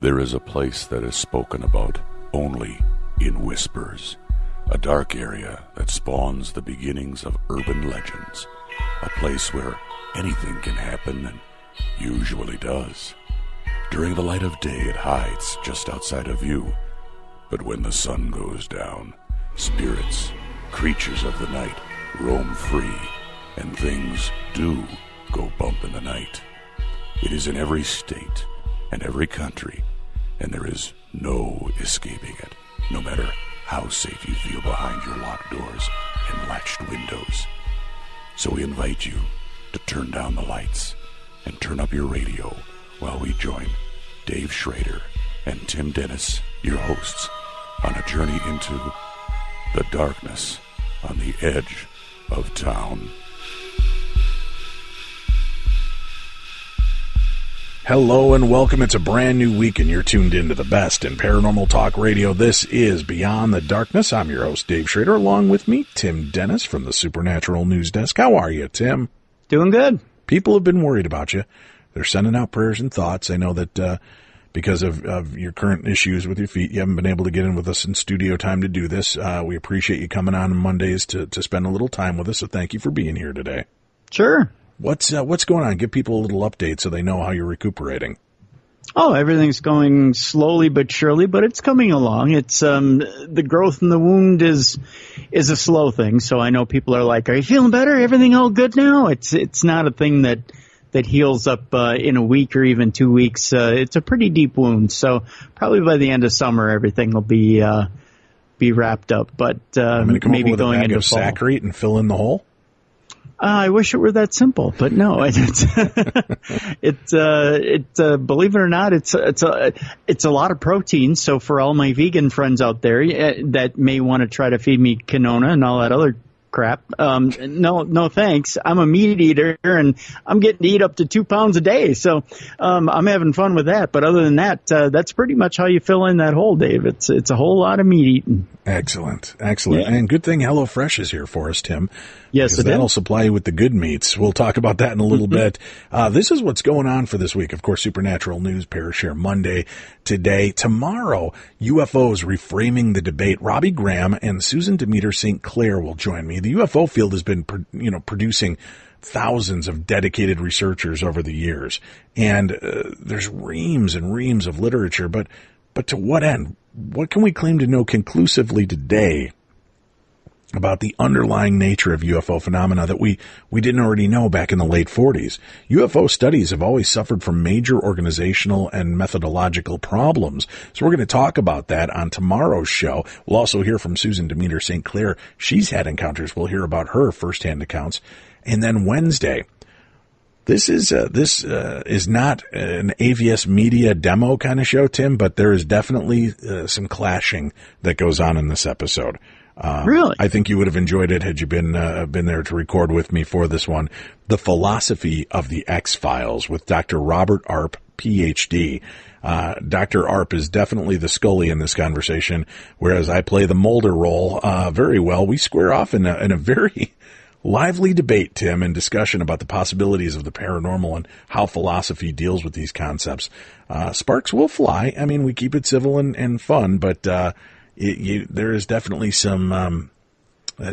There is a place that is spoken about only in whispers, a dark area that spawns the beginnings of urban legends, a place where anything can happen and usually does. During the light of day, it hides just outside of view, but when the sun goes down, spirits, creatures of the night, roam free, and things do go bump in the night. It is in every state and every country, and there is no escaping it, no matter how safe you feel behind your locked doors and latched windows. So we invite you to turn down the lights and turn up your radio while we join Dave Schrader and Tim Dennis, your hosts, on a journey into the darkness on the edge of town. Hello and welcome. It's a brand new week and you're tuned into the best in paranormal talk radio. This is Beyond the Darkness. I'm your host, Dave Schrader. Along with me, Tim Dennis from the Supernatural News Desk. How are you, Tim? Doing good. People have been worried about you. They're sending out prayers and thoughts. I know that because of your current issues with your feet, you haven't been able to get in with us in studio time to do this. We appreciate you coming on Mondays to spend a little time with us, so thank you for being here today. Sure. What's going on? Give people a little update so they know how you're recuperating. Oh, everything's going slowly but surely, but it's coming along. It's the growth in the wound is a slow thing. So I know people are like, "Are you feeling better? Everything all good now?" It's not a thing that heals up in a week or even 2 weeks. It's a pretty deep wound. So probably by the end of summer, everything will be wrapped up. But maybe going into fall. Saccharate and fill in the hole. I wish it were that simple, but no. Believe it or not, it's a lot of protein. So for all my vegan friends out there that may want to try to feed me quinoa and all that other crap, no thanks. I'm a meat eater and I'm getting to eat up to 2 pounds a day. So I'm having fun with that. But other than that, that's pretty much how you fill in that hole, Dave. It's a whole lot of meat eating. Excellent. Yeah. And good thing HelloFresh is here for us, Tim. Yes, it that'll is. supply you with the good meats. We'll talk about that in a little bit. This is what's going on for this week. Of course, Supernatural News, ParaShare Monday today. Tomorrow, UFOs reframing the debate. Robbie Graham and Susan Demeter St. Clair will join me. The UFO field has been, producing thousands of dedicated researchers over the years. And there's reams and reams of literature. But to what end? What can we claim to know conclusively today about the underlying nature of UFO phenomena that we didn't already know back in the late 40s? UFO studies have always suffered from major organizational and methodological problems. So we're going to talk about that on tomorrow's show. We'll also hear from Susan Demeter St. Clair. She's had encounters. We'll hear about her firsthand accounts. And then Wednesday, This is not an AVS media demo kind of show, Tim, but there is definitely some clashing that goes on in this episode. Really? I think you would have enjoyed it had you been there to record with me for this one. The Philosophy of the X-Files with Dr. Robert Arp, Ph.D. Dr. Arp is definitely the Scully in this conversation, whereas I play the Mulder role very well. We square off in a very lively debate, Tim, and discussion about the possibilities of the paranormal and how philosophy deals with these concepts. Sparks will fly. I mean, we keep it civil and fun, but there is definitely some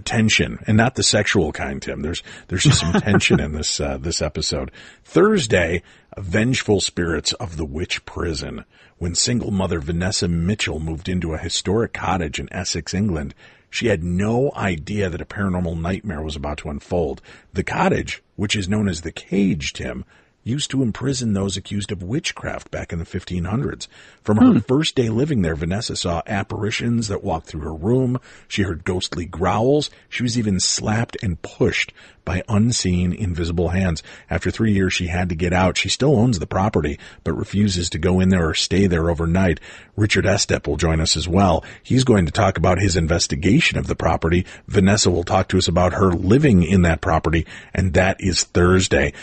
tension, and not the sexual kind, Tim. There's just some tension in this episode. Thursday, Vengeful Spirits of the Witch Prison. When single mother Vanessa Mitchell moved into a historic cottage in Essex, England, she had no idea that a paranormal nightmare was about to unfold. The cottage, which is known as the Cage, Tim, used to imprison those accused of witchcraft back in the 1500s. From her first day living there, Vanessa saw apparitions that walked through her room. She heard ghostly growls. She was even slapped and pushed by unseen, invisible hands. After 3 years, she had to get out. She still owns the property, but refuses to go in there or stay there overnight. Richard Estep will join us as well. He's going to talk about his investigation of the property. Vanessa will talk to us about her living in that property, and that is Thursday.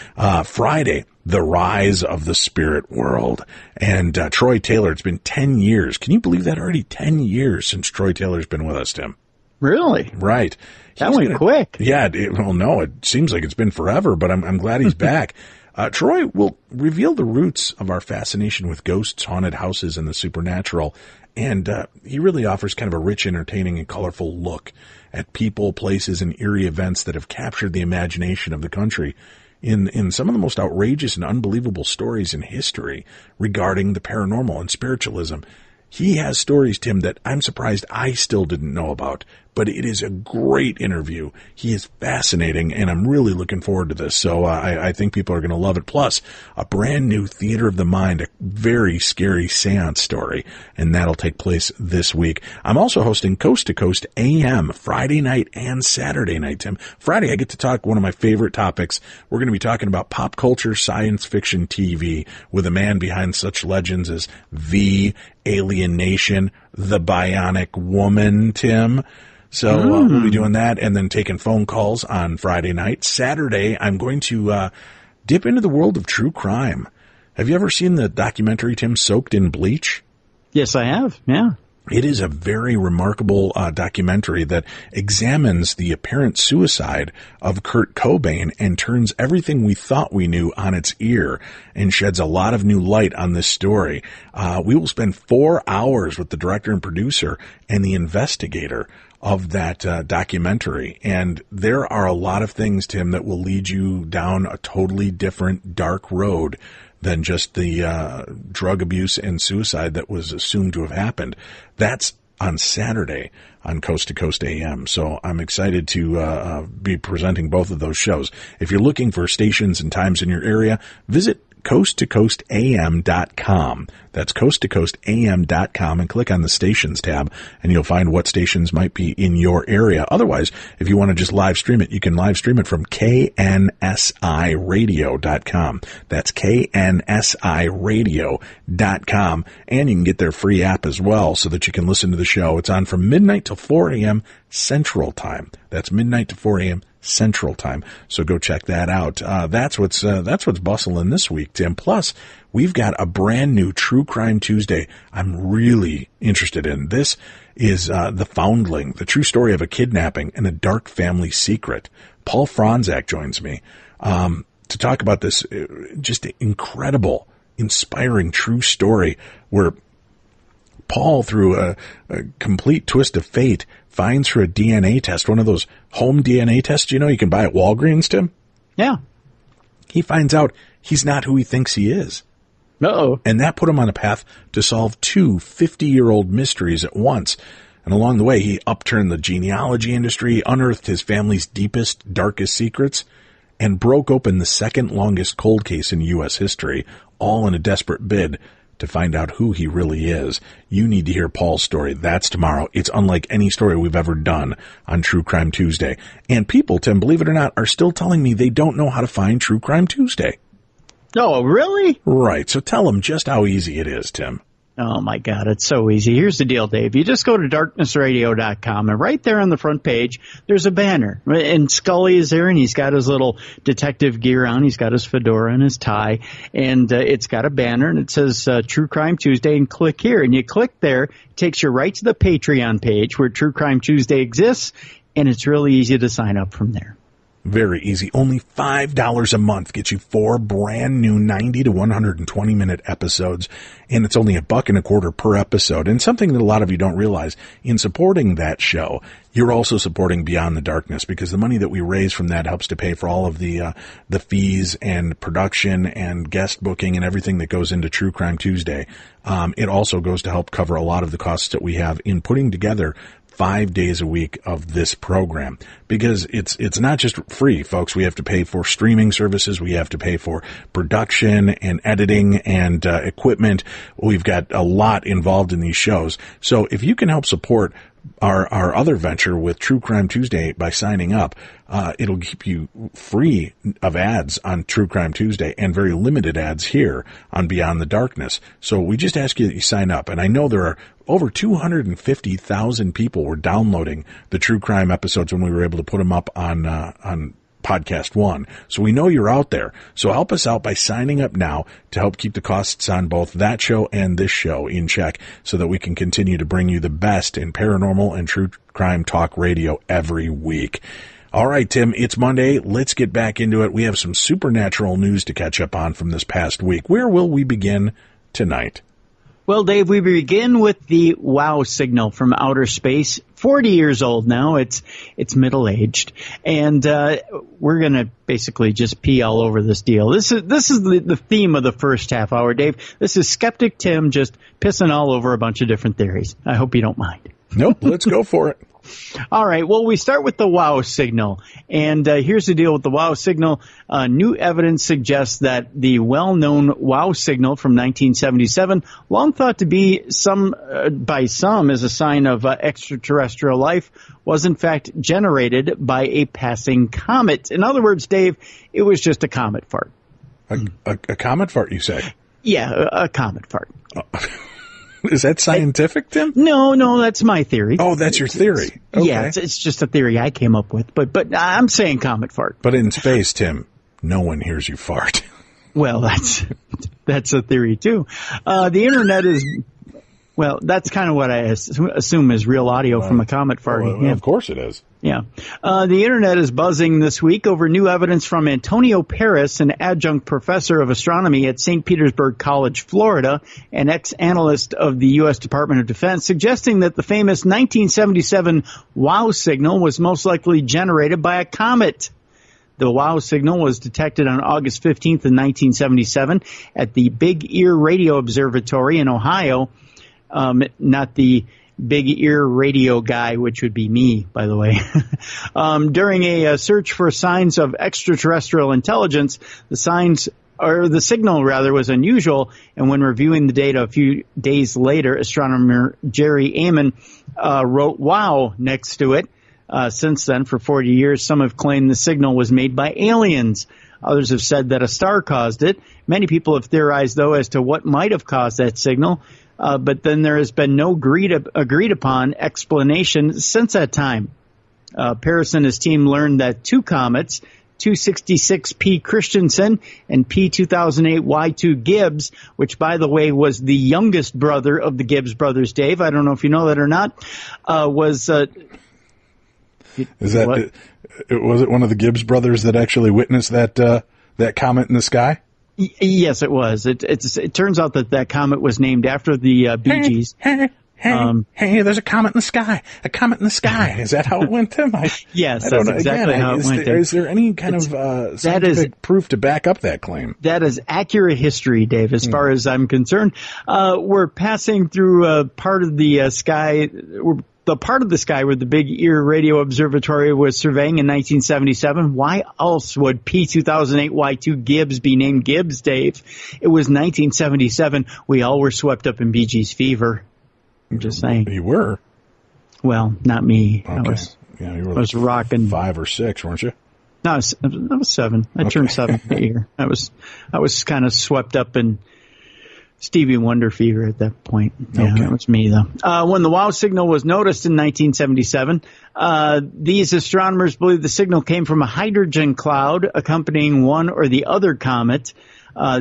Friday, The Rise of the Spirit World. And Troy Taylor, it's been 10 years. Can you believe that? Already 10 years since Troy Taylor's been with us, Tim. Really? Right. That went quick. Yeah. It seems like it's been forever, but I'm glad he's back. Troy will reveal the roots of our fascination with ghosts, haunted houses, and the supernatural. And he really offers kind of a rich, entertaining, and colorful look at people, places, and eerie events that have captured the imagination of the country in some of the most outrageous and unbelievable stories in history regarding the paranormal and spiritualism. He has stories, Tim, that I'm surprised I still didn't know about, but it is a great interview. He is fascinating, and I'm really looking forward to this. So I think people are going to love it. Plus, a brand new Theater of the Mind, a very scary seance story, and that'll take place this week. I'm also hosting Coast to Coast AM Friday night and Saturday night, Tim. Friday, I get to talk one of my favorite topics. We're going to be talking about pop culture, science fiction TV with a man behind such legends as V, Alien Nation, The Bionic Woman, Tim. So we'll be doing that and then taking phone calls on Friday night. Saturday, I'm going to dip into the world of true crime. Have you ever seen the documentary, Tim, Soaked in Bleach? Yes, I have. Yeah. It is a very remarkable documentary that examines the apparent suicide of Kurt Cobain and turns everything we thought we knew on its ear and sheds a lot of new light on this story. We will spend 4 hours with the director and producer and the investigator of that documentary. And there are a lot of things, Tim, that will lead you down a totally different dark road than just the drug abuse and suicide that was assumed to have happened. That's on Saturday on Coast to Coast AM. So I'm excited to be presenting both of those shows. If you're looking for stations and times in your area, visit coasttocoastam.com. That's coasttocoastam.com and click on the stations tab and you'll find what stations might be in your area. Otherwise, if you want to just live stream it, you can live stream it from knSIradio.com. That's knSIradio.com. And you can get their free app as well so that you can listen to the show. It's on from midnight till 4 a.m. Central Time. That's midnight to 4 a.m. Central Time. So go check that out. That's what's bustling this week, Tim. Plus, we've got a brand new True Crime Tuesday I'm really interested in. This is The Foundling, the true story of a kidnapping and a dark family secret. Paul Franzak joins me to talk about this just incredible, inspiring true story where Paul, through a complete twist of fate, finds her a DNA test, one of those home DNA tests, you can buy at Walgreens, Tim? Yeah. He finds out he's not who he thinks he is. Uh-oh. And that put him on a path to solve 2 50-year-old mysteries at once. And along the way, he upturned the genealogy industry, unearthed his family's deepest, darkest secrets, and broke open the second longest cold case in U.S. history, all in a desperate bid to find out who he really is. You need to hear Paul's story. That's tomorrow. It's unlike any story we've ever done on True Crime Tuesday. And people, Tim, believe it or not, are still telling me they don't know how to find True Crime Tuesday. Oh, really? Right. So tell them just how easy it is, Tim. Oh, my God. It's so easy. Here's the deal, Dave. You just go to darknessradio.com, and right there on the front page, there's a banner. And Scully is there, and he's got his little detective gear on. He's got his fedora and his tie. And it's got a banner, and it says True Crime Tuesday, and click here. And you click there. It takes you right to the Patreon page where True Crime Tuesday exists, and it's really easy to sign up from there. Very easy. Only $5 a month gets you 4 brand new 90 to 120 minute episodes. And it's only $1.25 per episode. And something that a lot of you don't realize, in supporting that show, you're also supporting Beyond the Darkness, because the money that we raise from that helps to pay for all of the fees and production and guest booking and everything that goes into True Crime Tuesday. It also goes to help cover a lot of the costs that we have in putting together 5 days a week of this program, because it's not just free, folks. We have to pay for streaming services. We have to pay for production and editing and equipment. We've got a lot involved in these shows. So if you can help support our other venture with True Crime Tuesday by signing up, it'll keep you free of ads on True Crime Tuesday and very limited ads here on Beyond the Darkness. So we just ask you that you sign up. And I know there are over 250,000 people were downloading the true crime episodes when we were able to put them up on Podcast One. So we know you're out there. So help us out by signing up now to help keep the costs on both that show and this show in check, so that we can continue to bring you the best in paranormal and true crime talk radio every week. All right, Tim, it's Monday. Let's get back into it. We have some supernatural news to catch up on from this past week. Where will we begin tonight? Well, Dave, we begin with the WOW signal from outer space. 40 years old now. It's middle-aged. And we're going to basically just pee all over this deal. This is the theme of the first half hour, Dave. This is Skeptic Tim just pissing all over a bunch of different theories. I hope you don't mind. Nope, let's go for it. All right, well, we start with the WOW signal. And here's the deal with the WOW signal. New evidence suggests that the well-known WOW signal from 1977, long thought to be by some as a sign of extraterrestrial life, was in fact generated by a passing comet. In other words, Dave, it was just a comet fart. A comet fart, you say? Yeah, a comet fart. Is that scientific, Tim? No, that's my theory. Oh, that's your theory. Okay. Yeah, it's just a theory I came up with, but I'm saying comet fart. But in space, Tim, no one hears you fart. Well, that's a theory too. The internet is, well, that's kind of what I assume is real audio from a comet farting. Well, of course it is. Yeah. The internet is buzzing this week over new evidence from Antonio Paris, an adjunct professor of astronomy at St. Petersburg College, Florida, and ex-analyst of the U.S. Department of Defense, suggesting that the famous 1977 WOW signal was most likely generated by a comet. The WOW signal was detected on August 15th of 1977 at the Big Ear Radio Observatory in Ohio. Not the Big Ear Radio guy, which would be me, by the way. During a search for signs of extraterrestrial intelligence, the signal was unusual, and when reviewing the data a few days later, astronomer Jerry Ammon wrote "wow" next to it. Since then, for 40 years, some have claimed the signal was made by aliens. Others have said that a star caused it. Many people have theorized, though, as to what might have caused that signal. But then there has been no agreed upon explanation since that time. Paris and his team learned that two comets, 266P Christensen and P2008Y2 Gibbs, which, by the way, was the youngest brother of the Gibbs brothers, Dave. I don't know if you know that or not. Was it one of the Gibbs brothers that actually witnessed that comet in the sky? Yes, it was. It turns out that comet was named after the Bee Gees. Hey, there's a comet in the sky. A comet in the sky. Is that how it went, Tim? Yes, that's exactly how it went. Is there any kind of scientific proof to back up that claim? That is accurate history, Dave, as far as I'm concerned. We're passing through part of the sky. The part of the sky where the Big Ear Radio Observatory was surveying in 1977. Why else would P2008Y2 Gibbs be named Gibbs, Dave? It was 1977. We all were swept up in Bee Gees fever. I'm just saying. You were? Well, not me. Okay. I was rocking 5 or 6, weren't you? No, I was 7. I turned 7 that year. I was kind of swept up in Stevie Wonder fever at that point. Yeah, that was me, though. When the WOW signal was noticed in 1977, these astronomers believe the signal came from a hydrogen cloud accompanying one or the other comet.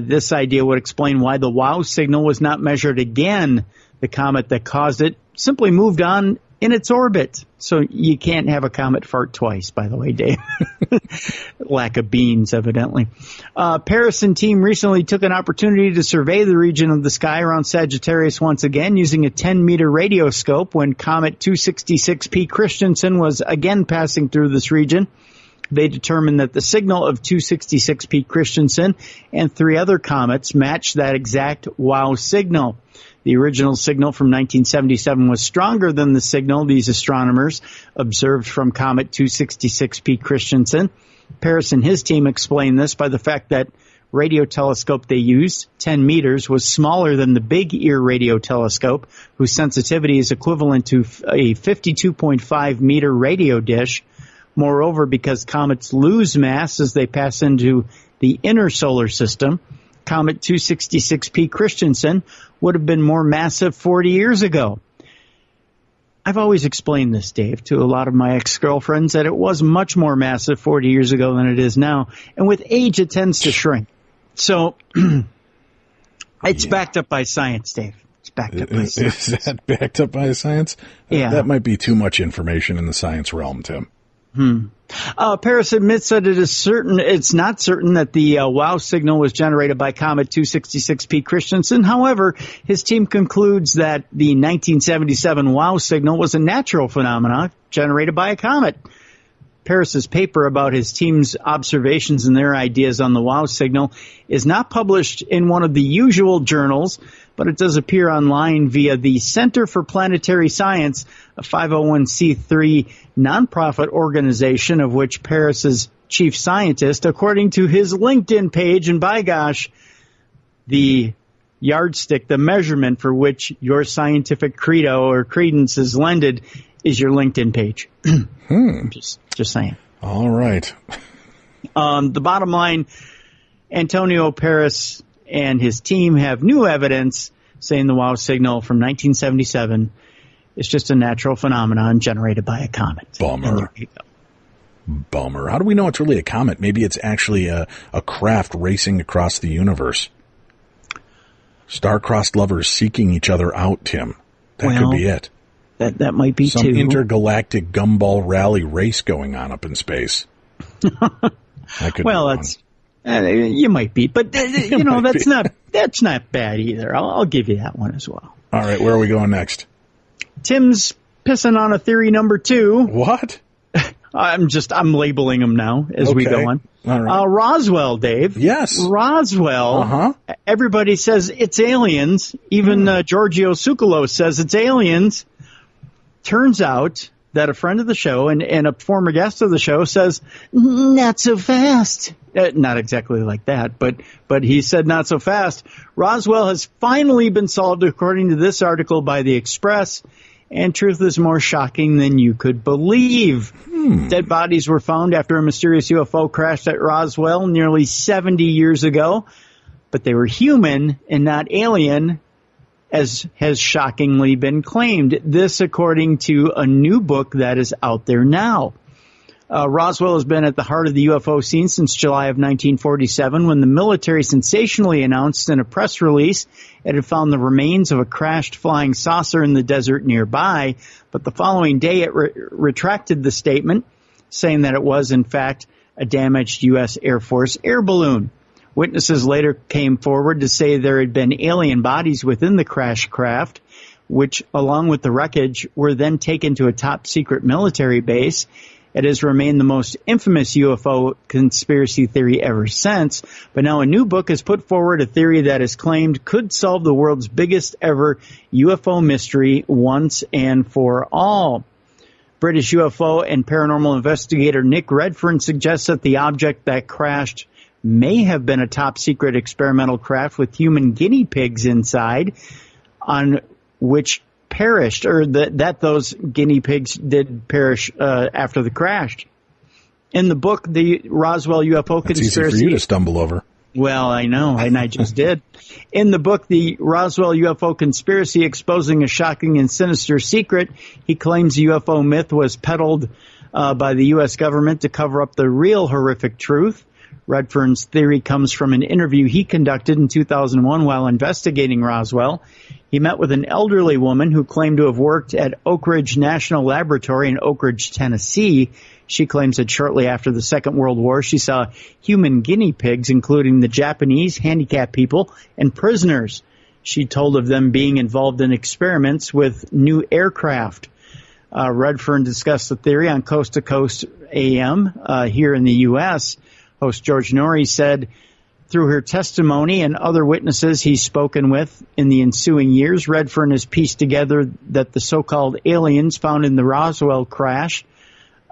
This idea would explain why the WOW signal was not measured again. The comet that caused it simply moved on in its orbit. So you can't have a comet fart twice, by the way, Dave. Lack of beans, evidently. Paris and team recently took an opportunity to survey the region of the sky around Sagittarius once again using a 10-meter radioscope when comet 266P Christensen was again passing through this region. They determined that the signal of 266P Christensen and 3 other comets matched that exact WOW signal. The original signal from 1977 was stronger than the signal these astronomers observed from comet 266P Christensen. Paris and his team explained this by the fact that radio telescope they used, 10 meters, was smaller than the Big Ear radio telescope, whose sensitivity is equivalent to a 52.5 meter radio dish. Moreover, because comets lose mass as they pass into the inner solar system, comet 266P Christensen would have been more massive 40 years ago. I've always explained this, Dave, to a lot of my ex-girlfriends that it was much more massive 40 years ago than it is now. And with age, it tends to shrink. So it's backed up by science, Dave. It's backed up by science. Is that backed up by science? Yeah. That might be too much information in the science realm, Tim. Paris admits that it's not certain that the WOW signal was generated by Comet 266P Christensen. However, his team concludes that the 1977 WOW signal was a natural phenomenon generated by a comet. Paris's paper about his team's observations and their ideas on the WOW signal is not published in one of the usual journals, but it does appear online via the Center for Planetary Science, a 501c3 nonprofit organization of which Paris is chief scientist, according to his LinkedIn page. And by gosh, the yardstick, the measurement for which your scientific credo or credence is lended is your LinkedIn page. Just saying. All right. The bottom line, Antonio Paris and his team have new evidence saying the WOW signal from 1977 is just a natural phenomenon generated by a comet. Bummer. Bummer. How do we know it's really a comet? Maybe it's actually a craft racing across the universe. Star-crossed lovers seeking each other out, Tim. That could be it. That might be some intergalactic gumball rally race going on up in space. That's you might be, but that's not bad either. I'll give you that one as well. All right, where are we going next? Tim's pissing on a theory number 2. What? I'm labeling them now as we go on. All right. Roswell, Dave. Yes. Roswell. Everybody says it's aliens. Even Giorgio Tsoukalos says it's aliens. Turns out that a friend of the show and a former guest of the show says, not so fast. Not exactly like that, but he said not so fast. Roswell has finally been solved, according to this article by The Express, and truth is more shocking than you could believe. Dead bodies were found after a mysterious UFO crashed at Roswell nearly 70 years ago, but they were human and not alien, as has shockingly been claimed. This according to a new book that is out there now. Roswell has been at the heart of the UFO scene since July of 1947, when the military sensationally announced in a press release it had found the remains of a crashed flying saucer in the desert nearby. But the following day it retracted the statement, saying that it was, in fact, a damaged U.S. Air Force air balloon. Witnesses later came forward to say there had been alien bodies within the crashed craft, which, along with the wreckage, were then taken to a top-secret military base. It has remained the most infamous UFO conspiracy theory ever since, but now a new book has put forward a theory that is claimed could solve the world's biggest ever UFO mystery once and for all. British UFO and paranormal investigator Nick Redfern suggests that the object that crashed may have been a top-secret experimental craft with human guinea pigs inside, on which perished, or that those guinea pigs did perish after the crash. In the book, the Roswell UFO Conspiracy... It's easy for you to stumble over. Well, I know, and I just did. In the book, The Roswell UFO Conspiracy, Exposing a Shocking and Sinister Secret, he claims the UFO myth was peddled by the U.S. government to cover up the real horrific truth. Redfern's theory comes from an interview he conducted in 2001 while investigating Roswell. He met with an elderly woman who claimed to have worked at Oak Ridge National Laboratory in Oak Ridge, Tennessee. She claims that shortly after the Second World War, she saw human guinea pigs, including the Japanese, handicapped people, and prisoners. She told of them being involved in experiments with new aircraft. Redfern discussed the theory on Coast to Coast AM here in the U.S. Host George Norrie said, through her testimony and other witnesses he's spoken with in the ensuing years, Redfern has pieced together that the so-called aliens found in the Roswell crash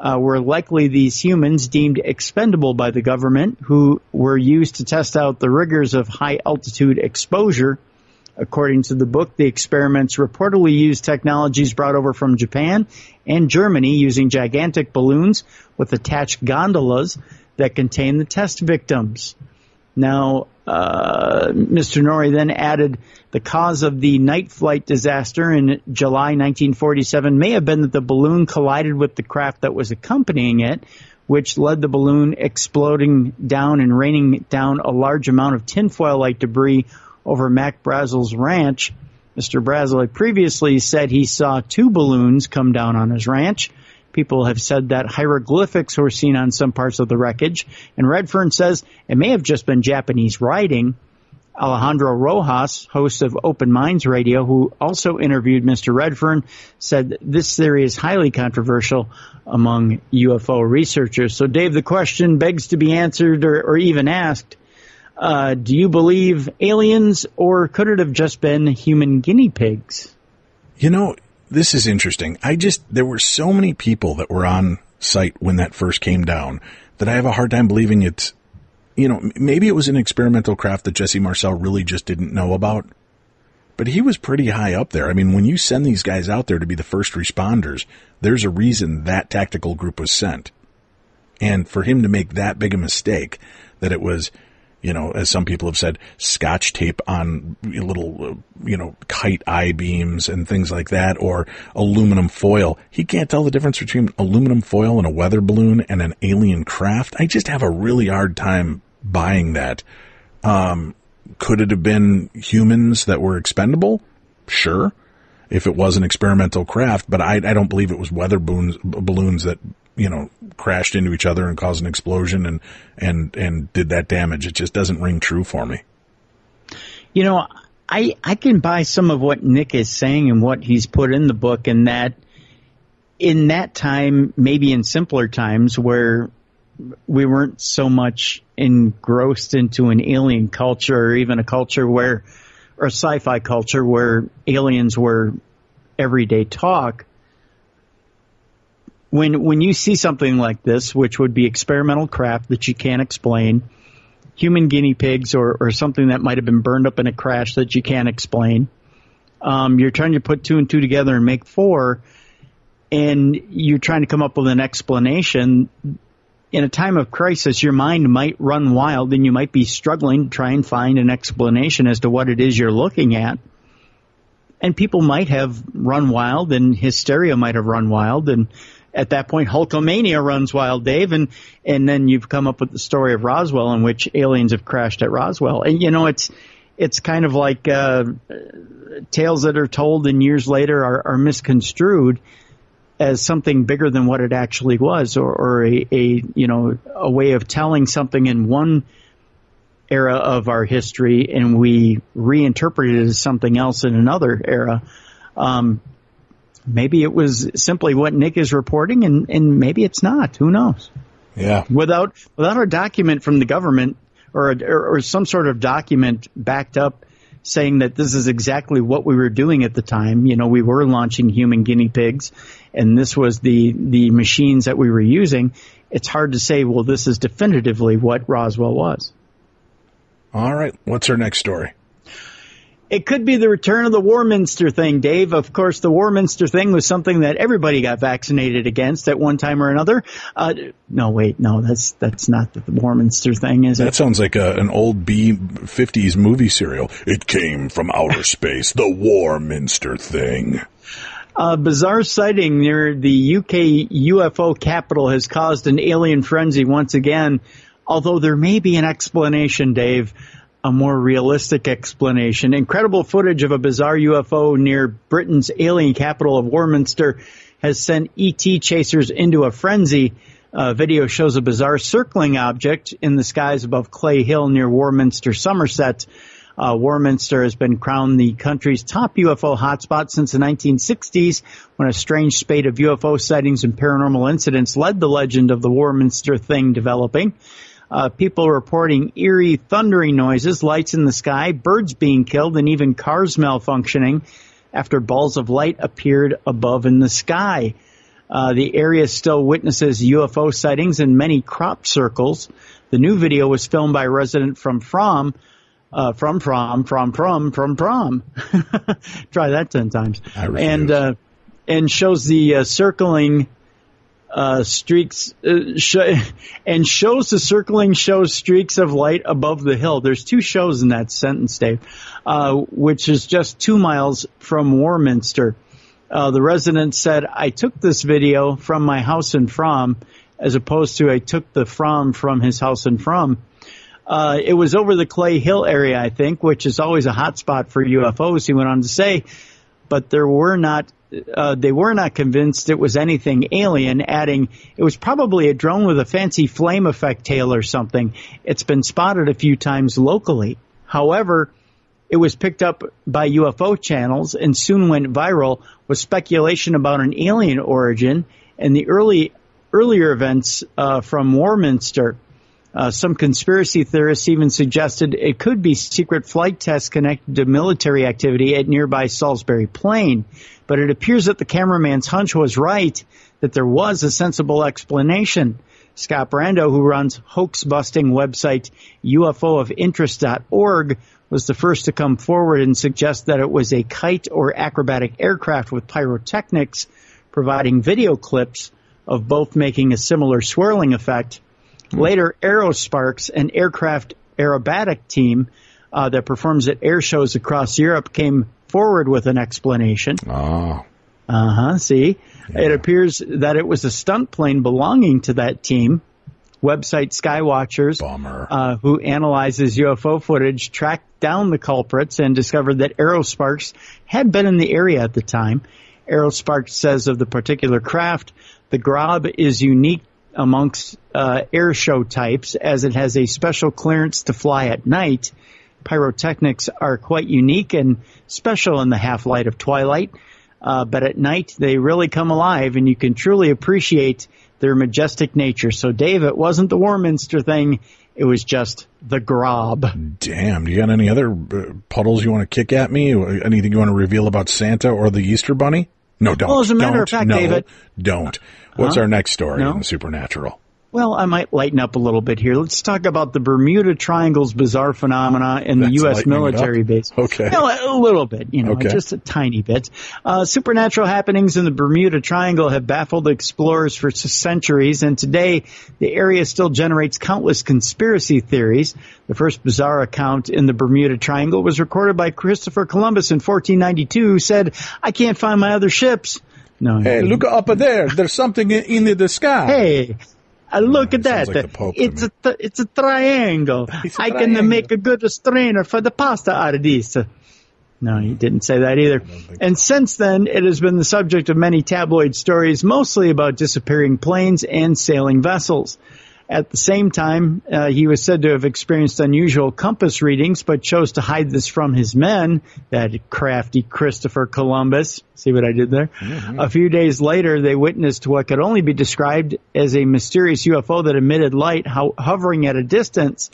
were likely these humans deemed expendable by the government, who were used to test out the rigors of high-altitude exposure. According to the book, the experiments reportedly used technologies brought over from Japan and Germany using gigantic balloons with attached gondolas that contain the test victims. Now, Mr. Norrie then added the cause of the night flight disaster in July 1947 may have been that the balloon collided with the craft that was accompanying it, which led the balloon exploding down and raining down a large amount of tinfoil-like debris over Mac Brazel's ranch. Mr. Brazel had previously said he saw 2 balloons come down on his ranch. People have said that hieroglyphics were seen on some parts of the wreckage. And Redfern says it may have just been Japanese writing. Alejandro Rojas, host of Open Minds Radio, who also interviewed Mr. Redfern, said this theory is highly controversial among UFO researchers. So, Dave, the question begs to be answered or even asked, do you believe aliens, or could it have just been human guinea pigs? You know, this is interesting. There were so many people that were on site when that first came down that I have a hard time believing it's, maybe it was an experimental craft that Jesse Marcel really just didn't know about. But he was pretty high up there. I mean, when you send these guys out there to be the first responders, there's a reason that tactical group was sent. And for him to make that big a mistake, that it was, as some people have said, scotch tape on little, kite I-beams and things like that, or aluminum foil. He can't tell the difference between aluminum foil and a weather balloon and an alien craft. I just have a really hard time buying that. Could it have been humans that were expendable? Sure. If it was an experimental craft, but I don't believe it was weather balloons that, crashed into each other and caused an explosion and did that damage. It just doesn't ring true for me. I can buy some of what Nick is saying and what he's put in the book, and that in that time, maybe in simpler times where we weren't so much engrossed into an alien culture, or even a culture or sci-fi culture where aliens were everyday talk. When you see something like this, which would be experimental craft that you can't explain, human guinea pigs or something that might have been burned up in a crash that you can't explain, you're trying to put two and two together and make four, and you're trying to come up with an explanation. In a time of crisis, your mind might run wild, and you might be struggling to try and find an explanation as to what it is you're looking at. And people might have run wild, and hysteria might have run wild, and at that point, Hulkamania runs wild, Dave, and then you've come up with the story of Roswell, in which aliens have crashed at Roswell. And, it's kind of like tales that are told and years later are misconstrued as something bigger than what it actually was, or a way of telling something in one era of our history, and we reinterpret it as something else in another era. Maybe it was simply what Nick is reporting, and maybe it's not. Who knows? Yeah. Without a document from the government or some sort of document backed up saying that this is exactly what we were doing at the time. We were launching human guinea pigs, and this was the machines that we were using. It's hard to say, well, this is definitively what Roswell was. All right. What's our next story? It could be the return of the Warminster thing, Dave. Of course, the Warminster thing was something that everybody got vaccinated against at one time or another. No, that's not the Warminster thing, is it? That sounds like an old B-50s movie serial. It came from outer space, the Warminster thing. A bizarre sighting near the UK UFO capital has caused an alien frenzy once again, although there may be an explanation, Dave. A more realistic explanation. Incredible footage of a bizarre UFO near Britain's alien capital of Warminster has sent ET chasers into a frenzy. Video shows a bizarre circling object in the skies above Clay Hill near Warminster, Somerset. Warminster has been crowned the country's top UFO hotspot since the 1960s, when a strange spate of UFO sightings and paranormal incidents led the legend of the Warminster thing developing. People reporting eerie, thundering noises, lights in the sky, birds being killed, and even cars malfunctioning after balls of light appeared above in the sky. The area still witnesses UFO sightings in many crop circles. The new video was filmed by a resident from Prom. Try that 10 times. And shows the circling streaks shows streaks of light above the hill. There's two shows in that sentence, Dave, which is just 2 miles from Warminster. The resident said, I took this video from my house in From, as opposed to I took the from his house in From. It was over the Clay Hill area, I think, which is always a hot spot for UFOs, he went on to say. but they were not convinced it was anything alien, adding, it was probably a drone with a fancy flame effect tail or something. It's been spotted a few times locally. However, it was picked up by UFO channels and soon went viral with speculation about an alien origin and the earlier events from Warminster. Some conspiracy theorists even suggested it could be secret flight tests connected to military activity at nearby Salisbury Plain. But it appears that the cameraman's hunch was right, that there was a sensible explanation. Scott Brando, who runs hoax-busting website UFOofinterest.org, was the first to come forward and suggest that it was a kite or acrobatic aircraft with pyrotechnics, providing video clips of both making a similar swirling effect. Later, Aerosparks, an aircraft aerobatic team that performs at air shows across Europe, came forward with an explanation. Oh. See? Yeah. It appears that it was a stunt plane belonging to that team. Website Skywatchers, who analyzes UFO footage, tracked down the culprits and discovered that Aerosparks had been in the area at the time. Aerosparks says of the particular craft, the Grob is unique amongst air show types as it has a special clearance to fly at night. Pyrotechnics are quite unique and special in the half-light of twilight, but at night they really come alive and you can truly appreciate their majestic nature. So, Dave, it wasn't the Warminster thing, it was just the Grob. Damn, do you got any other puddles you want to kick at me? Anything you want to reveal about Santa or the Easter Bunny? No, don't. Well, as a matter of fact, no, David. Don't. What's our next story in the supernatural? Well, I might lighten up a little bit here. Let's talk about the Bermuda Triangle's bizarre phenomena in the U.S. military base. Okay. Well, a little bit, just a tiny bit. Supernatural happenings in the Bermuda Triangle have baffled explorers for centuries, and today the area still generates countless conspiracy theories. The first bizarre account in the Bermuda Triangle was recorded by Christopher Columbus in 1492, who said, "I can't find my other ships." No. Hey, look up there. There's something in the sky. Hey. Look at that. Like it's a triangle. I can make a good strainer for the pasta out of this. No, he didn't say that either. And since then, it has been the subject of many tabloid stories, mostly about disappearing planes and sailing vessels. At the same time, he was said to have experienced unusual compass readings, but chose to hide this from his men, that crafty Christopher Columbus. See what I did there? Mm-hmm. A few days later, they witnessed what could only be described as a mysterious UFO that emitted light hovering at a distance.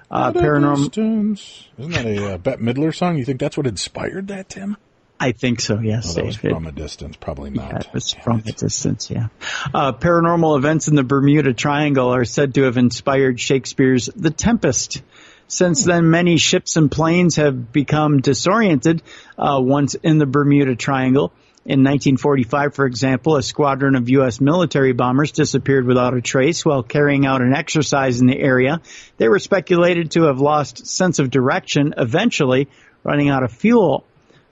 Distance. Isn't that a Bette Midler song? You think that's what inspired that, Tim? I think so, yes. That was from a distance, probably not. Yeah, it was from a distance, yeah. Paranormal events in the Bermuda Triangle are said to have inspired Shakespeare's The Tempest. Since then, many ships and planes have become disoriented once in the Bermuda Triangle. In 1945, for example, a squadron of U.S. military bombers disappeared without a trace while carrying out an exercise in the area. They were speculated to have lost sense of direction, eventually running out of fuel.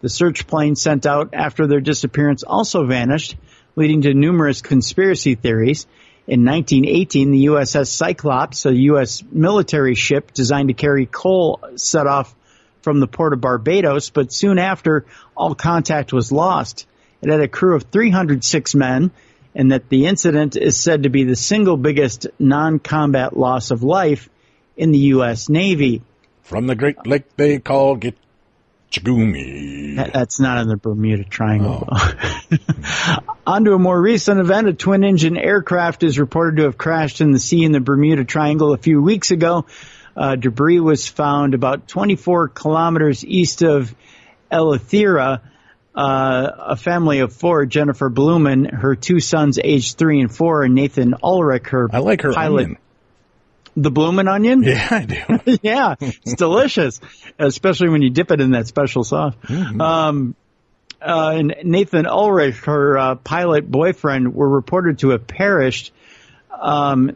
The search plane sent out after their disappearance also vanished, leading to numerous conspiracy theories. In 1918, the USS Cyclops, a U.S. military ship designed to carry coal, set off from the port of Barbados, but soon after, all contact was lost. It had a crew of 306 men, and that the incident is said to be the single biggest non-combat loss of life in the U.S. Navy. From the Great Lake they call Gitchagumi. That's not in the Bermuda Triangle. Oh. On to a more recent event. A twin-engine aircraft is reported to have crashed in the sea in the Bermuda Triangle a few weeks ago. Debris was found about 24 kilometers east of Eleuthera. A family of four, Jennifer Blumen, her two sons aged 3 and 4, and Nathan Ulrich, her I like her pilot. Onion. The Bloomin' onion? Yeah, I do. Yeah, it's delicious, especially when you dip it in that special sauce. Mm-hmm. And Nathan Ulrich, her pilot boyfriend, were reported to have perished.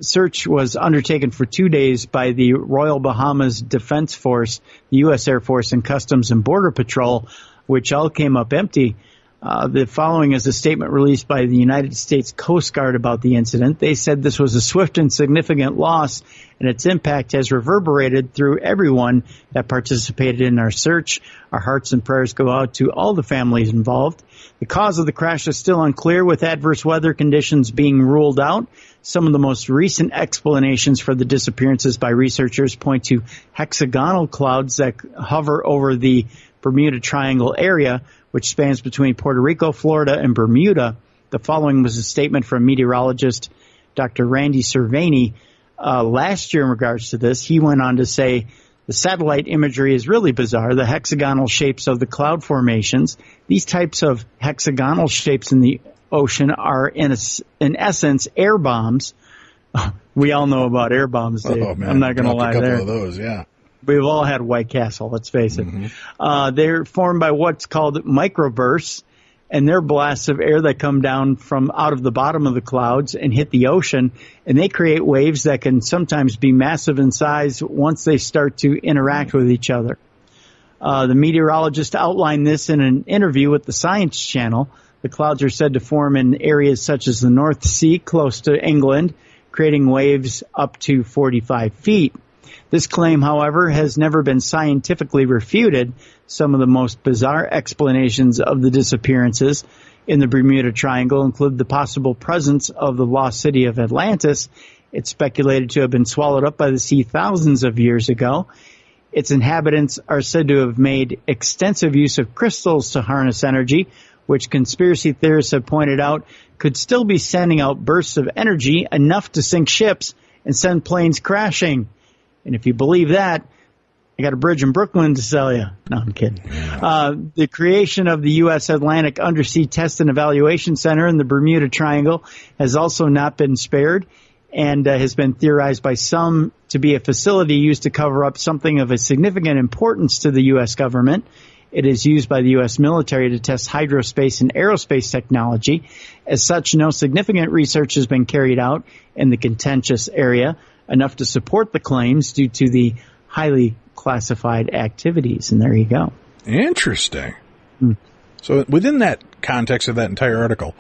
Search was undertaken for 2 days by the Royal Bahamas Defense Force, the U.S. Air Force, and Customs and Border Patrol, which all came up empty. The following is a statement released by the United States Coast Guard about the incident. They said this was a swift and significant loss, and its impact has reverberated through everyone that participated in our search. Our hearts and prayers go out to all the families involved. The cause of the crash is still unclear, with adverse weather conditions being ruled out. Some of the most recent explanations for the disappearances by researchers point to hexagonal clouds that hover over the Bermuda Triangle area, which spans between Puerto Rico, Florida, and Bermuda. The following was a statement from meteorologist Dr. Randy Cervini last year in regards to this. He went on to say, the satellite imagery is really bizarre. The hexagonal shapes of the cloud formations, these types of hexagonal shapes in the ocean are, in essence, air bombs. We all know about air bombs, Dave. Oh, man. I'm not going to lie there. A couple of those, yeah. We've all had White Castle, let's face it. Mm-hmm. They're formed by what's called microbursts, and they're blasts of air that come down from out of the bottom of the clouds and hit the ocean, and they create waves that can sometimes be massive in size once they start to interact with each other. The meteorologist outlined this in an interview with the Science Channel. The clouds are said to form in areas such as the North Sea close to England, creating waves up to 45 feet. This claim, however, has never been scientifically refuted. Some of the most bizarre explanations of the disappearances in the Bermuda Triangle include the possible presence of the lost city of Atlantis. It's speculated to have been swallowed up by the sea thousands of years ago. Its inhabitants are said to have made extensive use of crystals to harness energy, which conspiracy theorists have pointed out could still be sending out bursts of energy enough to sink ships and send planes crashing. And if you believe that, I got a bridge in Brooklyn to sell you. No, I'm kidding. The creation of the U.S. Atlantic Undersea Test and Evaluation Center in the Bermuda Triangle has also not been spared and has been theorized by some to be a facility used to cover up something of a significant importance to the U.S. government. It is used by the U.S. military to test hydrospace and aerospace technology. As such, no significant research has been carried out in the contentious area, enough to support the claims due to the highly classified activities. And there you go. Interesting. So within that context of that entire article,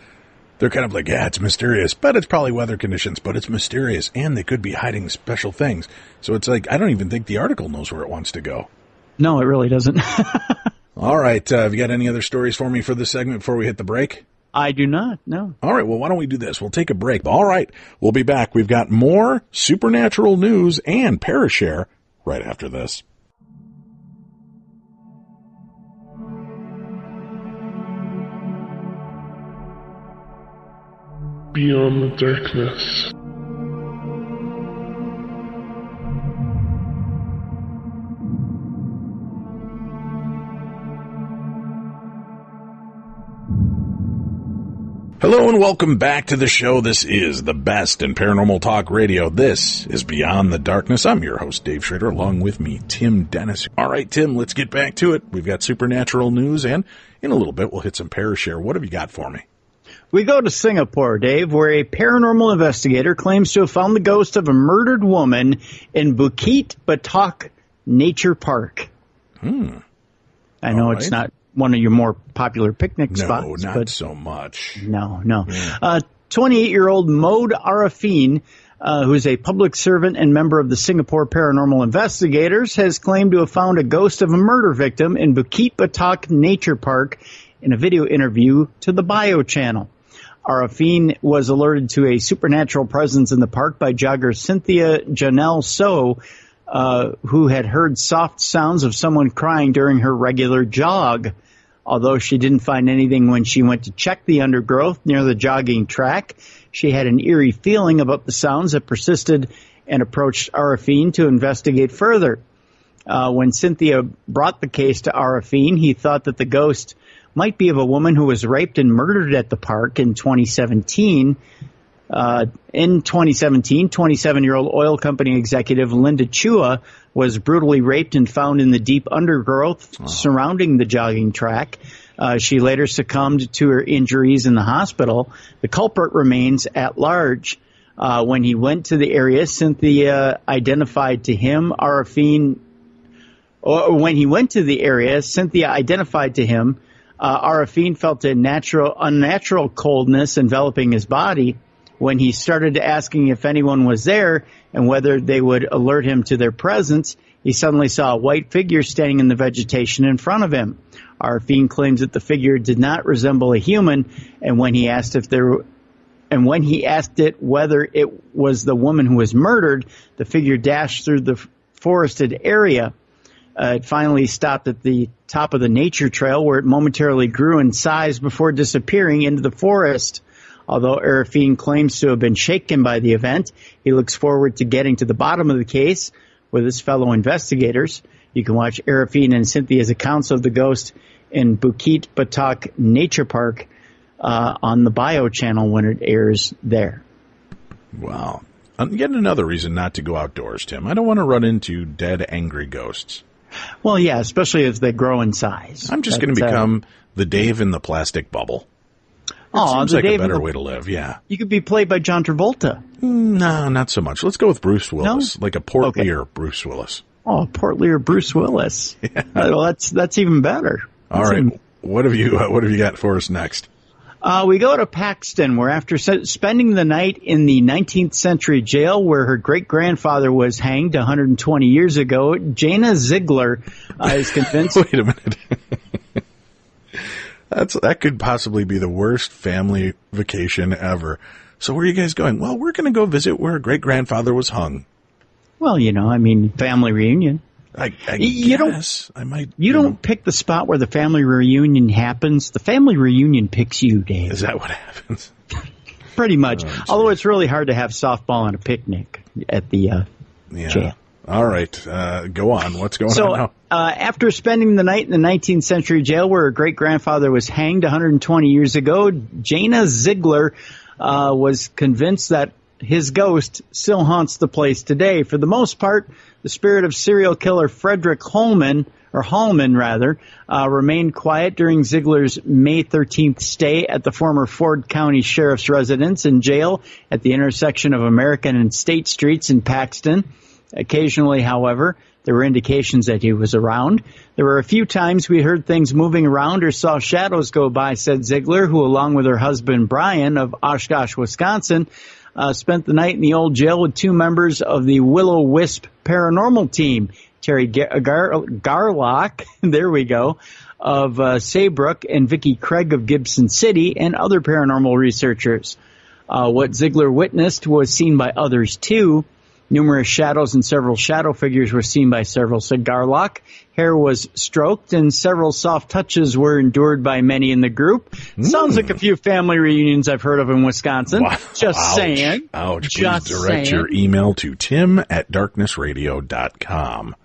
they're kind of like, yeah, it's mysterious, but it's probably weather conditions, but it's mysterious, and they could be hiding special things. So it's like, I don't even think the article knows where it wants to go. No, it really doesn't. All right. Have you got any other stories for me for this segment before we hit the break? I do not, no. All right, well, why don't we do this? We'll take a break. All right, we'll be back. We've got more supernatural news and ParaShare right after this. Beyond the darkness. Hello and welcome back to the show. This is the best in paranormal talk radio. This is Beyond the Darkness. I'm your host, Dave Schrader, along with me, Tim Dennis. All right, Tim, let's get back to it. We've got supernatural news, and in a little bit, we'll hit some ParaShare. What have you got for me? We go to Singapore, Dave, where a paranormal investigator claims to have found the ghost of a murdered woman in Bukit Batok Nature Park. I know it's not one of your more popular picnic spots. No, not so much. No. 28-year-old Maud Arafin, who is a public servant and member of the Singapore Paranormal Investigators, has claimed to have found a ghost of a murder victim in Bukit Batok Nature Park in a video interview to the Bio Channel. Arafin was alerted to a supernatural presence in the park by jogger Cynthia Janelle So, who had heard soft sounds of someone crying during her regular jog. Although she didn't find anything when she went to check the undergrowth near the jogging track, she had an eerie feeling about the sounds that persisted and approached Arafin to investigate further. When Cynthia brought the case to Arafin, he thought that the ghost might be of a woman who was raped and murdered at the park in 2017. In 2017, 27-year-old oil company executive Linda Chua was brutally raped and found in the deep undergrowth surrounding the jogging track. She later succumbed to her injuries in the hospital. The culprit remains at large. When he went to the area, Cynthia identified to him Arifin felt a unnatural coldness enveloping his body. When he started asking if anyone was there and whether they would alert him to their presence, he suddenly saw a white figure standing in the vegetation in front of him. Arifin claims that the figure did not resemble a human, and when he asked it whether it was the woman who was murdered, the figure dashed through the forested area. It finally stopped at the top of the nature trail, where it momentarily grew in size before disappearing into the forest. Although Arifin claims to have been shaken by the event, he looks forward to getting to the bottom of the case with his fellow investigators. You can watch Arifin and Cynthia's accounts of the ghost in Bukit Batok Nature Park on the Bio channel when it airs there. Wow. Yet another reason not to go outdoors, Tim. I don't want to run into dead, angry ghosts. Well, yeah, especially as they grow in size. I'm just going to become the Dave in the plastic bubble. Seems like a better way to live, yeah. You could be played by John Travolta. No, not so much. Let's go with Bruce Willis, like a portlier Bruce Willis. Oh, portlier Bruce Willis. Yeah. Well, that's even better. All right. What have you got for us next? We go to Paxton, where after spending the night in the 19th century jail where her great-grandfather was hanged 120 years ago, Jana Ziegler is convinced... Wait a minute. That could possibly be the worst family vacation ever. So where are you guys going? Well, we're going to go visit where her great-grandfather was hung. Well, family reunion. I guess. I might. You don't pick the spot where the family reunion happens. The family reunion picks you, Dave. Is that what happens? Pretty much. Although it's really hard to have softball and a picnic at the jail. All right. Go on. What's going on now? After spending the night in the 19th century jail where her great-grandfather was hanged 120 years ago, Jana Ziegler was convinced that his ghost still haunts the place today. For the most part, the spirit of serial killer Frederick Hallman remained quiet during Ziegler's May 13th stay at the former Ford County Sheriff's residence and jail at the intersection of American and State Streets in Paxton. Occasionally, however, there were indications that he was around. There were a few times we heard things moving around or saw shadows go by, said Ziegler, who, along with her husband Brian of Oshkosh, Wisconsin, spent the night in the old jail with two members of the Willow Wisp paranormal team, Terry Garlock, there we go, of Saybrook, and Vicki Craig of Gibson City, and other paranormal researchers. What Ziegler witnessed was seen by others, too. Numerous shadows and several shadow figures were seen by several, said Garlock. Hair was stroked and several soft touches were endured by many in the group. Sounds like a few family reunions I've heard of in Wisconsin. Wow. Just saying. Ouch. Please direct your email to tim@darknessradio.com.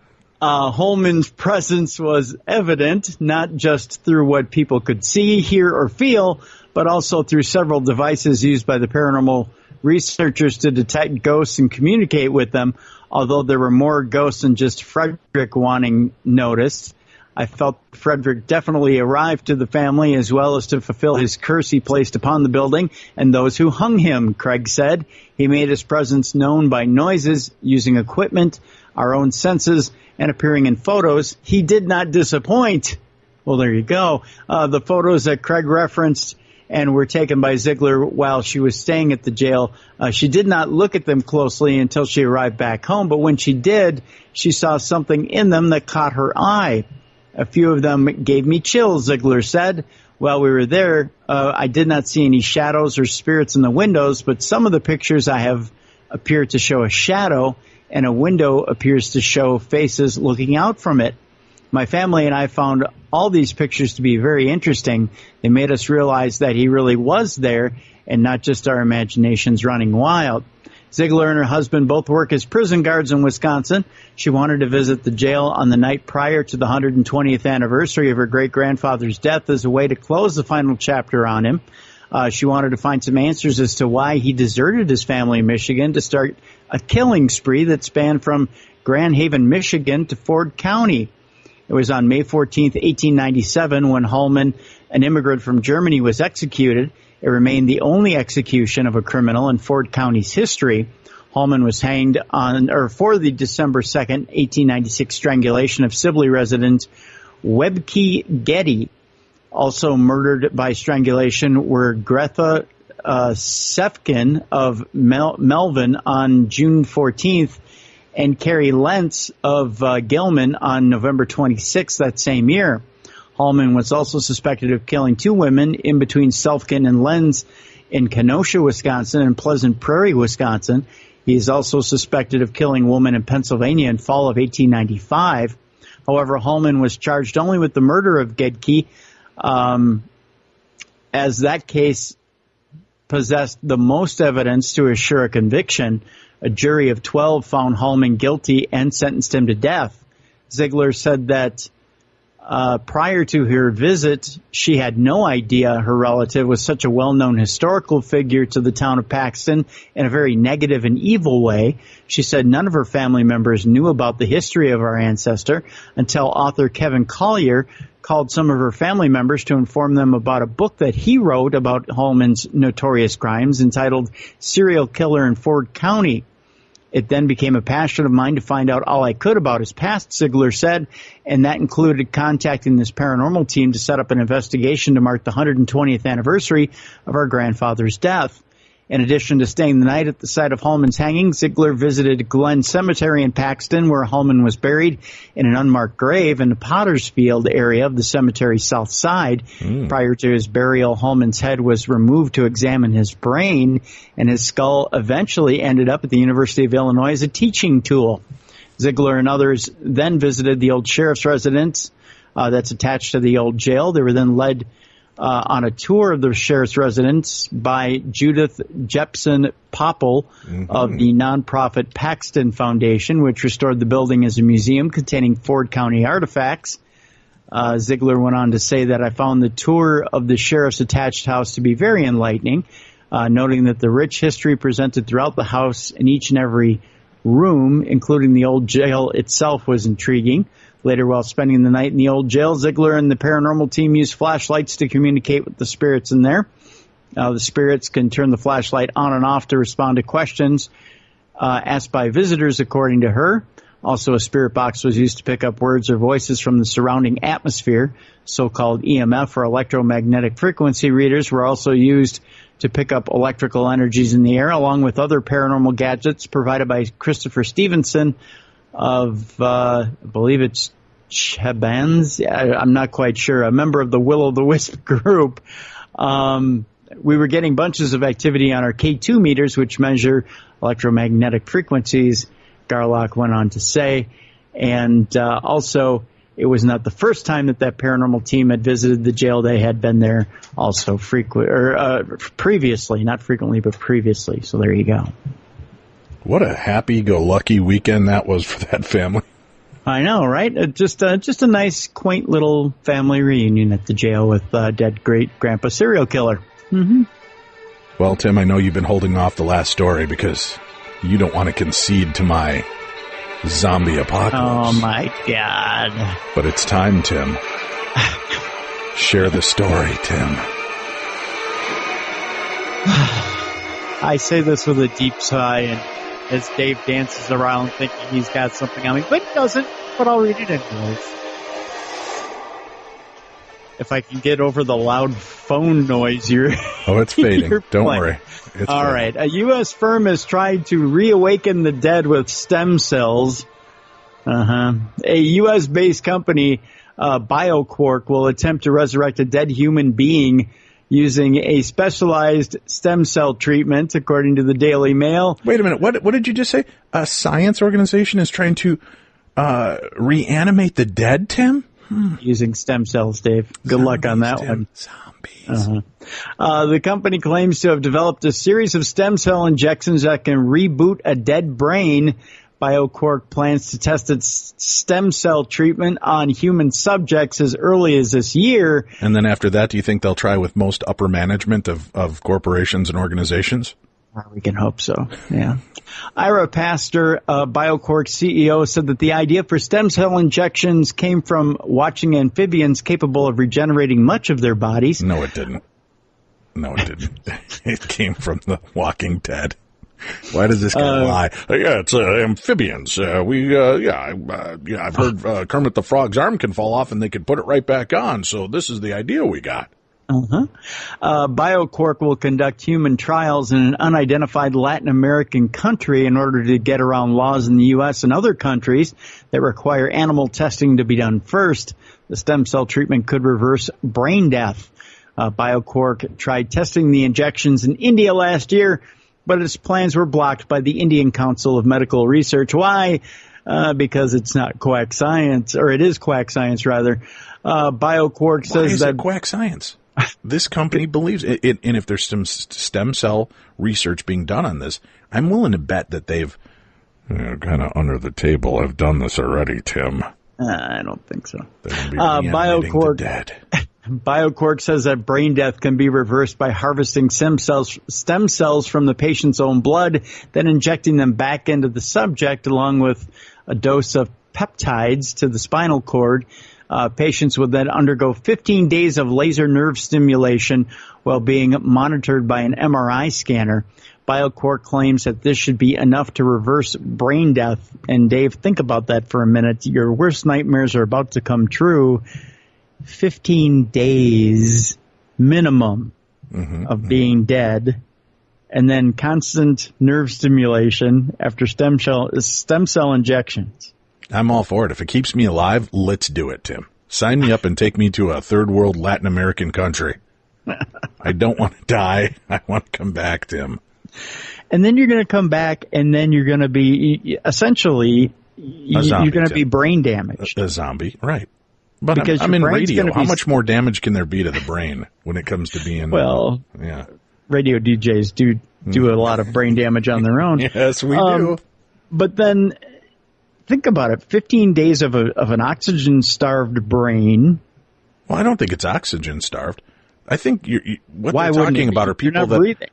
Holman's presence was evident, not just through what people could see, hear, or feel, but also through several devices used by the paranormal researchers to detect ghosts and communicate with them, although there were more ghosts than just Frederick wanting noticed. I felt Frederick definitely arrived to the family as well as to fulfill his curse he placed upon the building and those who hung him, Craig said. He made his presence known by noises, using equipment, our own senses, and appearing in photos. He did not disappoint. Well, there you go. The photos that Craig referenced and were taken by Ziegler while she was staying at the jail. She did not look at them closely until she arrived back home, but when she did, she saw something in them that caught her eye. A few of them gave me chills, Ziegler said. While we were there, I did not see any shadows or spirits in the windows, but some of the pictures I have appear to show a shadow, and a window appears to show faces looking out from it. My family and I found all these pictures to be very interesting. They made us realize that he really was there and not just our imaginations running wild. Ziegler and her husband both work as prison guards in Wisconsin. She wanted to visit the jail on the night prior to the 120th anniversary of her great-grandfather's death as a way to close the final chapter on him. She wanted to find some answers as to why he deserted his family in Michigan to start a killing spree that spanned from Grand Haven, Michigan to Ford County. It was on May 14th, 1897, when Hallman, an immigrant from Germany, was executed. It remained the only execution of a criminal in Ford County's history. Hallman was hanged for the December 2nd, 1896 strangulation of Sibley resident Webke Getty. Also murdered by strangulation were Greta Sefkin of Melvin on June 14th and Carrie Lentz of Gilman on November 26th that same year. Hallman was also suspected of killing two women in between Selfkin and Lenz in Kenosha, Wisconsin, and Pleasant Prairie, Wisconsin. He is also suspected of killing a woman in Pennsylvania in fall of 1895. However, Hallman was charged only with the murder of Gedke, as that case possessed the most evidence to assure a conviction. A jury of 12 found Hallman guilty and sentenced him to death. Ziegler said that prior to her visit, she had no idea her relative was such a well-known historical figure to the town of Paxton in a very negative and evil way. She said none of her family members knew about the history of our ancestor until author Kevin Collier called some of her family members to inform them about a book that he wrote about Hallman's notorious crimes entitled Serial Killer in Ford County. It then became a passion of mine to find out all I could about his past, Ziegler said, and that included contacting this paranormal team to set up an investigation to mark the 120th anniversary of our grandfather's death. In addition to staying the night at the site of Hallman's hanging, Ziegler visited Glen Cemetery in Paxton, where Hallman was buried in an unmarked grave in the Pottersfield area of the cemetery's south side. Prior to his burial, Hallman's head was removed to examine his brain, and his skull eventually ended up at the University of Illinois as a teaching tool. Ziegler and others then visited the old sheriff's residence that's attached to the old jail. They were then led on a tour of the sheriff's residence by Judith Jepson Popple of the nonprofit Paxton Foundation, which restored the building as a museum containing Ford County artifacts. Ziegler went on to say that I found the tour of the sheriff's attached house to be very enlightening, noting that the rich history presented throughout the house in each and every room, including the old jail itself, was intriguing. Later, while spending the night in the old jail, Ziegler and the paranormal team used flashlights to communicate with the spirits in there. The spirits can turn the flashlight on and off to respond to questions asked by visitors, according to her. Also, a spirit box was used to pick up words or voices from the surrounding atmosphere. So-called EMF, or electromagnetic frequency readers, were also used to pick up electrical energies in the air, along with other paranormal gadgets provided by Christopher Stevenson of, I believe it's Chabans. I'm not quite sure. A member of the Will-o'-the-Wisp group. We were getting bunches of activity on our K2 meters, which measure electromagnetic frequencies, Garlock went on to say. And also, it was not the first time that paranormal team had visited the jail. They had been there also previously, not frequently, but previously. So there you go. What a happy-go-lucky weekend that was for that family. I know, right? Just a nice, quaint little family reunion at the jail with dead great-grandpa serial killer. Well, Tim, I know you've been holding off the last story because you don't want to concede to my zombie apocalypse. Oh, my God. But it's time, Tim. Share the story, Tim. I say this with a deep sigh, and as Dave dances around thinking he's got something on me, but he doesn't, but I'll read it anyways. If I can get over the loud phone noise you're Oh, it's fading. Don't worry. It's all fading. right. A U.S. firm has tried to reawaken the dead with stem cells. A U.S.-based company, BioQuark, will attempt to resurrect a dead human being using a specialized stem cell treatment, according to the Daily Mail. Wait a minute. What did you just say? A science organization is trying to reanimate the dead, Tim? Using stem cells, Dave. Good luck on that one. Zombies. The company claims to have developed a series of stem cell injections that can reboot a dead brain. BioQuark plans to test its stem cell treatment on human subjects as early as this year. And then after that, do you think they'll try with most upper management of corporations and organizations? We can hope so, yeah. Ira Pastor, BioQuark CEO, said that the idea for stem cell injections came from watching amphibians capable of regenerating much of their bodies. No, it didn't. It came from The Walking Dead. Why does this guy lie? Yeah, it's amphibians. I've heard Kermit the Frog's arm can fall off and they can put it right back on. So this is the idea we got. BioQuark will conduct human trials in an unidentified Latin American country in order to get around laws in the U.S. and other countries that require animal testing to be done first. The stem cell treatment could reverse brain death. BioQuark tried testing the injections in India last year, but its plans were blocked by the Indian Council of Medical Research. Why? Because it's not quack science, or it is quack science, rather. BioQuark says Why is that it quack science? This company believes it, and if there's some stem cell research being done on this, I'm willing to bet that they've kind of under the table have done this already, Tim. I don't think so. BioQuark says that brain death can be reversed by harvesting stem cells from the patient's own blood, then injecting them back into the subject along with a dose of peptides to the spinal cord. Patients would then undergo 15 days of laser nerve stimulation while being monitored by an MRI scanner. BioQuark claims that this should be enough to reverse brain death. And Dave, think about that for a minute. Your worst nightmares are about to come true. 15 days minimum of being dead, and then constant nerve stimulation after stem cell injections. I'm all for it. If it keeps me alive, let's do it, Tim. Sign me up and take me to a third world Latin American country. I don't want to die. I want to come back, Tim. And then you're going to come back, and then you're going to be essentially you're going to be brain damaged. A zombie, right? But because I'm in radio. How much more damage can there be to the brain when it comes to being? Well, radio DJs do a lot of brain damage on their own. Yes, we do. But then think about it: 15 days of an oxygen-starved brain. Well, I don't think it's oxygen-starved. I think what they're talking about are people that breathing.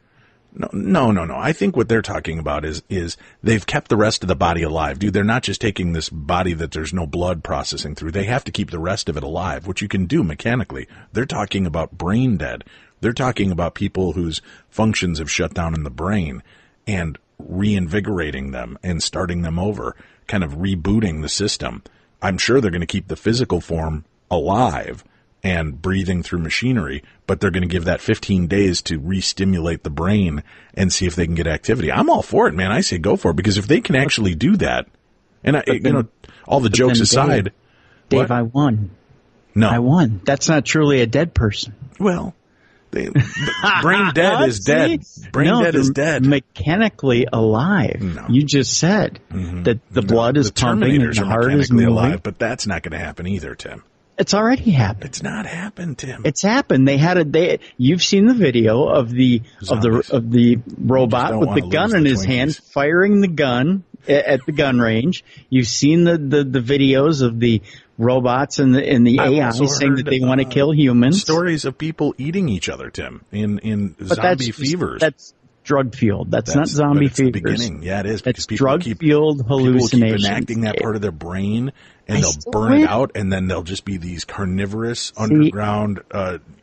No. I think what they're talking about is they've kept the rest of the body alive. Dude, they're not just taking this body that there's no blood processing through. They have to keep the rest of it alive, which you can do mechanically. They're talking about brain dead. They're talking about people whose functions have shut down in the brain and reinvigorating them and starting them over, kind of rebooting the system. I'm sure they're going to keep the physical form alive and breathing through machinery, but they're going to give that 15 days to re-stimulate the brain and see if they can get activity. I'm all for it, man. I say go for it, because if they can actually do that, and all the jokes aside, Dave, I won. No, I won. That's not truly a dead person. Well, brain dead is dead. Brain dead is dead. Mechanically alive. No. You just said that the blood is pumping and the heart is moving. Alive, but that's not going to happen either, Tim. It's already happened. It's not happened, Tim. It's happened. You've seen the video of the robot with the gun in his hand firing the gun at the gun range. You've seen the videos of the robots and the AI saying that they want to kill humans. Stories of people eating each other, Tim, in zombie fevers. That's drug fueled. That's not zombie fevers. The beginning. Yeah, it is. That's drug fueled hallucinations. People keep enacting that part of their brain, and they'll burn it out, and then they'll just be these carnivorous underground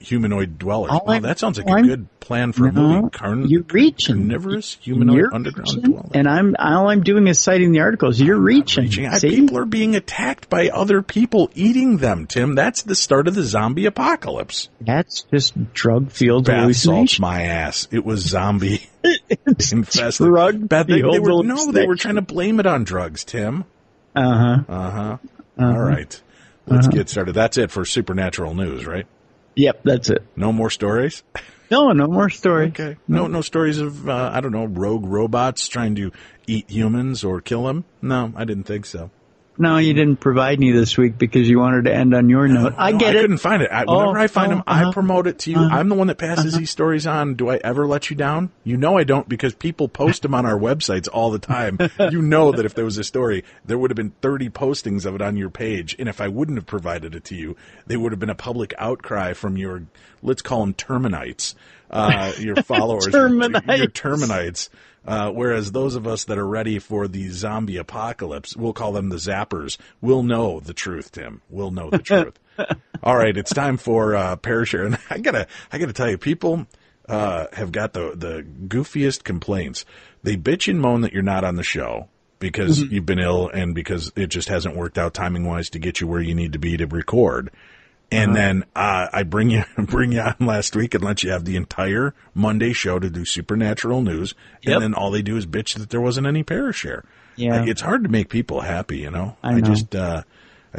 humanoid dwellers. Wow, that sounds like a good plan for a movie. You're reaching. Carnivorous humanoid underground dwellers. And all I'm doing is citing the articles. You're reaching. People are being attacked by other people eating them, Tim. That's the start of the zombie apocalypse. That's just drug fueled hallucination. Bath salts my ass. It was zombie. Infested. Drug they were trying to blame it on drugs, Tim. All right. Let's get started. That's it for supernatural news, right? Yep, that's it. No more stories? No more stories. Okay. No stories of, rogue robots trying to eat humans or kill them? No, I didn't think so. No, you didn't provide any this week because you wanted to end on your note. I couldn't find it. Whenever I find them, I promote it to you. I'm the one that passes these stories on. Do I ever let you down? You know I don't, because people post them on our websites all the time. You know that if there was a story, there would have been 30 postings of it on your page. And if I wouldn't have provided it to you, there would have been a public outcry from your, let's call them terminites, your followers, your terminites. Whereas those of us that are ready for the zombie apocalypse, we'll call them the zappers, will know the truth, Tim. We'll know the truth. All right, it's time for ParaShare. And I gotta tell you, people, have got the goofiest complaints. They bitch and moan that you're not on the show because you've been ill and because it just hasn't worked out timing-wise to get you where you need to be to record. And then I bring you on last week and let you have the entire Monday show to do supernatural news, and then all they do is bitch that there wasn't any ParaShare. Yeah, it's hard to make people happy, you know. I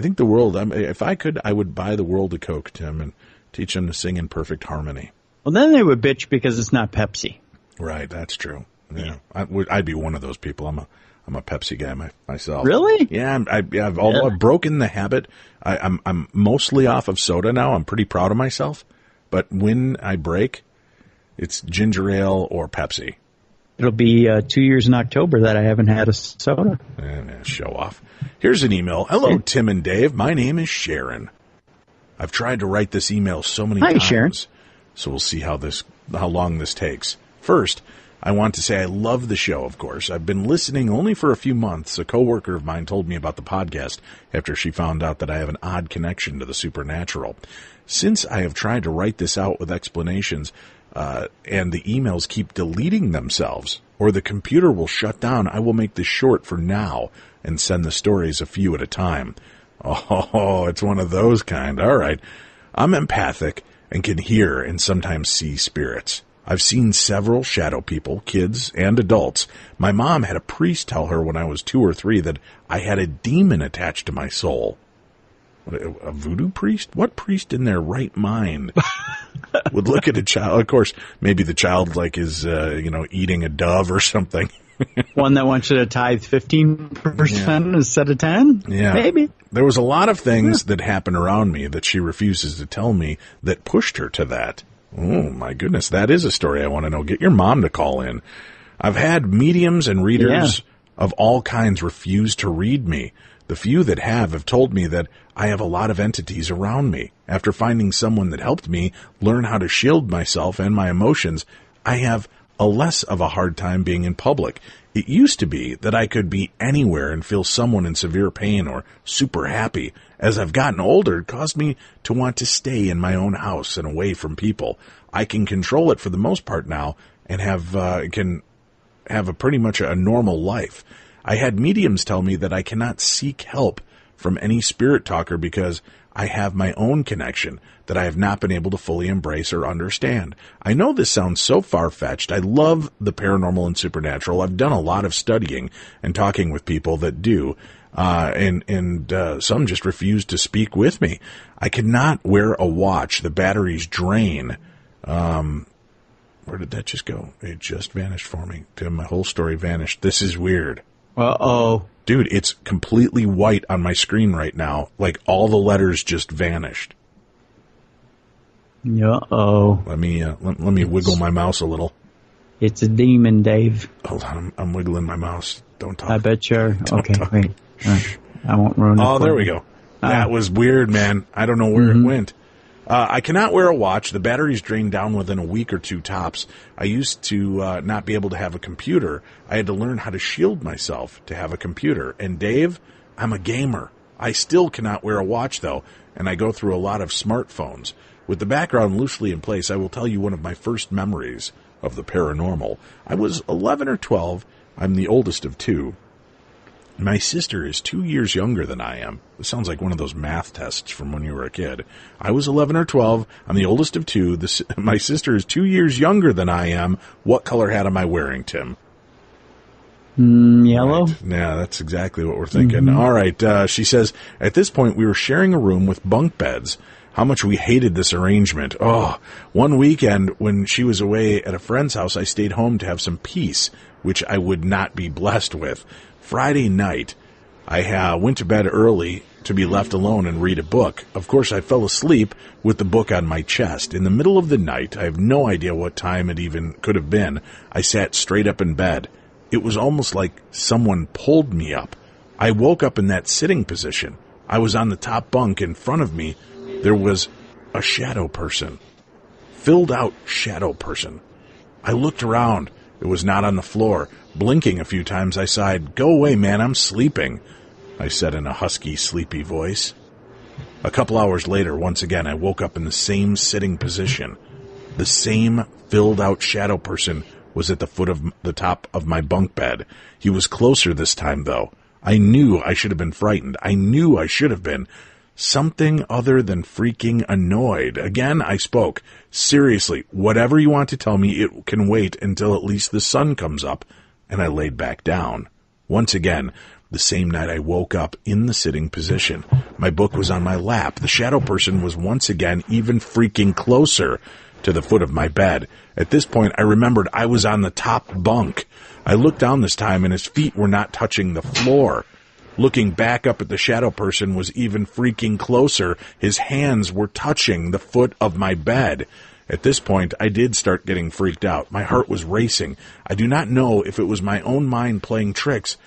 think the world. If I could, I would buy the world a Coke, Tim, and teach them to sing in perfect harmony. Well, then they would bitch because it's not Pepsi. Right, that's true. Yeah, I'd be one of those people. I'm a Pepsi guy myself. Really? Yeah, although I've broken the habit, I'm mostly off of soda now. I'm pretty proud of myself. But when I break, it's ginger ale or Pepsi. It'll be 2 years in October that I haven't had a soda. Show off. Here's an email. Hello, Tim and Dave. My name is Sharon. I've tried to write this email so many times. Hi, Sharon. So we'll see how long this takes. First, I want to say I love the show, of course. I've been listening only for a few months. A coworker of mine told me about the podcast after she found out that I have an odd connection to the supernatural. Since I have tried to write this out with explanations, and the emails keep deleting themselves, or the computer will shut down, I will make this short for now and send the stories a few at a time. Oh, it's one of those kind. All right. I'm empathic and can hear and sometimes see spirits. I've seen several shadow people, kids and adults. My mom had a priest tell her when I was 2 or 3 that I had a demon attached to my soul. A voodoo priest? What priest in their right mind would look at a child? Of course, maybe the child is eating a dove or something. One that wants you to tithe 15% instead of 10? Yeah. Maybe. There was a lot of things that happened around me that she refuses to tell me that pushed her to that. Oh, my goodness. That is a story I want to know. Get your mom to call in. I've had mediums and readers of all kinds refuse to read me. The few that have told me that I have a lot of entities around me. After finding someone that helped me learn how to shield myself and my emotions, I have a less of a hard time being in public. It used to be that I could be anywhere and feel someone in severe pain or super happy. As I've gotten older, it caused me to want to stay in my own house and away from people. I can control it for the most part now and can have pretty much a normal life. I had mediums tell me that I cannot seek help from any spirit talker because I have my own connection that I have not been able to fully embrace or understand. I know this sounds so far-fetched. I love the paranormal and supernatural. I've done a lot of studying and talking with people that do, and some just refuse to speak with me. I cannot wear a watch. The batteries drain. Where did that just go? It just vanished for me. Tim, my whole story vanished. This is weird. Uh-oh. Dude, it's completely white on my screen right now. Like all the letters just vanished. Uh-oh. Let me wiggle my mouse a little. It's a demon, Dave. Hold on, I'm wiggling my mouse. Don't talk. I bet you're... Okay, talk. wait. I won't ruin it. Oh, there we go. That was weird, man. I don't know where it went. I cannot wear a watch. The batteries drain down within a week or 2 tops. I used to not be able to have a computer. I had to learn how to shield myself to have a computer. And Dave, I'm a gamer. I still cannot wear a watch, though, and I go through a lot of smartphones. With the background loosely in place, I will tell you one of my first memories of the paranormal. I was 11 or 12. I'm the oldest of 2. My sister is 2 years younger than I am. This sounds like one of those math tests from when you were a kid. I was 11 or 12. I'm the oldest of 2. My sister is 2 years younger than I am. What color hat am I wearing, Tim? Yellow? Right. Yeah, that's exactly what we're thinking. All right. She says, at this point, we were sharing a room with bunk beds. How much we hated this arrangement. Oh, one weekend when she was away at a friend's house, I stayed home to have some peace, which I would not be blessed with. Friday night, I went to bed early to be left alone and read a book. Of course, I fell asleep with the book on my chest. In the middle of the night, I have no idea what time it even could have been, I sat straight up in bed. It was almost like someone pulled me up. I woke up in that sitting position. I was on the top bunk. In front of me, there was a shadow person. Filled out shadow person. I looked around. It was not on the floor. Blinking a few times, I sighed, "Go away, man, I'm sleeping," I said in a husky, sleepy voice. A couple hours later, once again, I woke up in the same sitting position. The same filled-out shadow person was at the foot of the top of my bunk bed. He was closer this time, though. I knew I should have been frightened. I knew I should have been. Something other than freaking annoyed. Again, I spoke. Seriously, whatever you want to tell me, it can wait until at least the sun comes up. And I laid back down. Once again, the same night I woke up in the sitting position. My book was on my lap. The shadow person was once again even freaking closer to the foot of my bed. At this point, I remembered I was on the top bunk. I looked down this time, and his feet were not touching the floor. Looking back up at the shadow person was even freaking closer. His hands were touching the foot of my bed. At this point, I did start getting freaked out. My heart was racing. I do not know if it was my own mind playing tricks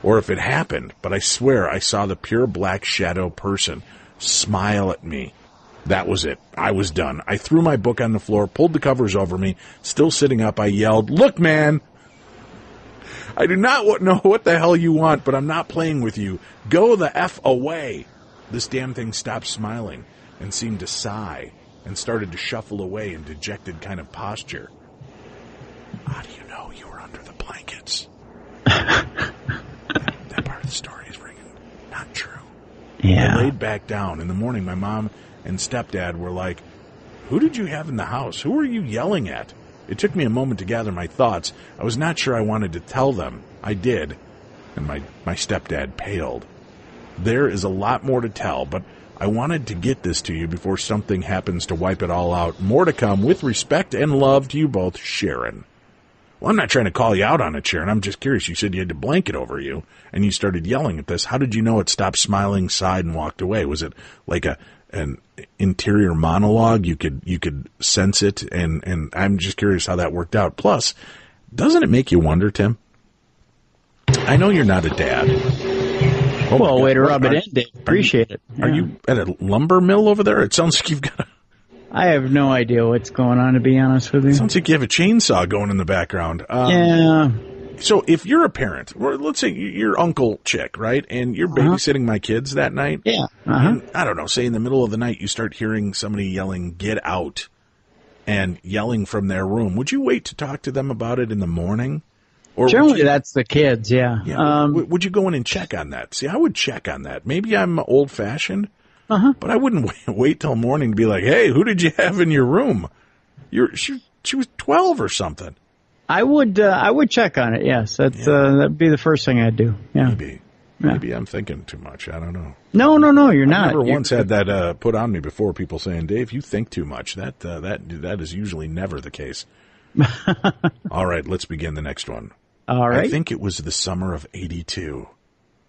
or if it happened, but I swear I saw the pure black shadow person smile at me. That was it. I was done. I threw my book on the floor, pulled the covers over me. Still sitting up, I yelled, "Look, man! I do not know what the hell you want, but I'm not playing with you. Go the F away." This damn thing stopped smiling and seemed to sigh and started to shuffle away in dejected kind of posture. How do you know you were under the blankets? that part of the story is ringing not true. Yeah. I laid back down. In the morning, my mom and stepdad were like, "Who did you have in the house? Who were you yelling at?" It took me a moment to gather my thoughts. I was not sure I wanted to tell them. I did, and my stepdad paled. There is a lot more to tell, but I wanted to get this to you before something happens to wipe it all out. More to come. With respect and love to you both, Sharon. Well, I'm not trying to call you out on it, Sharon. I'm just curious. You said you had a blanket over you, and you started yelling at this. How did you know it stopped smiling, sighed, and walked away? Was it like an interior monologue? You could sense it, and I'm just curious how that worked out. Plus, doesn't it make you wonder, Tim? I know you're not a dad. Oh, well, way to rub it in, Dave. Appreciate it. Are you at a lumber mill over there? It sounds like you've got I have no idea what's going on, to be honest with you. It sounds like you have a chainsaw going in the background. Yeah. So if you're a parent, or let's say you're Uncle Chick, right, and you're babysitting my kids that night. Yeah. And, I don't know, say in the middle of the night you start hearing somebody yelling, "Get out," and yelling from their room. Would you wait to talk to them about it in the morning? Or generally, that's the kids, yeah. Would you go in and check on that? See, I would check on that. Maybe I'm old-fashioned, but I wouldn't wait till morning to be like, "Hey, who did you have in your room?" She was 12 or something. I would check on it. Yes, that'd be the first thing I'd do. Yeah, maybe I'm thinking too much. I don't know. No, you're not. I never once had that put on me before. People saying, "Dave, you think too much." That is usually never the case. All right, let's begin the next one. All right. I think it was the summer of '82.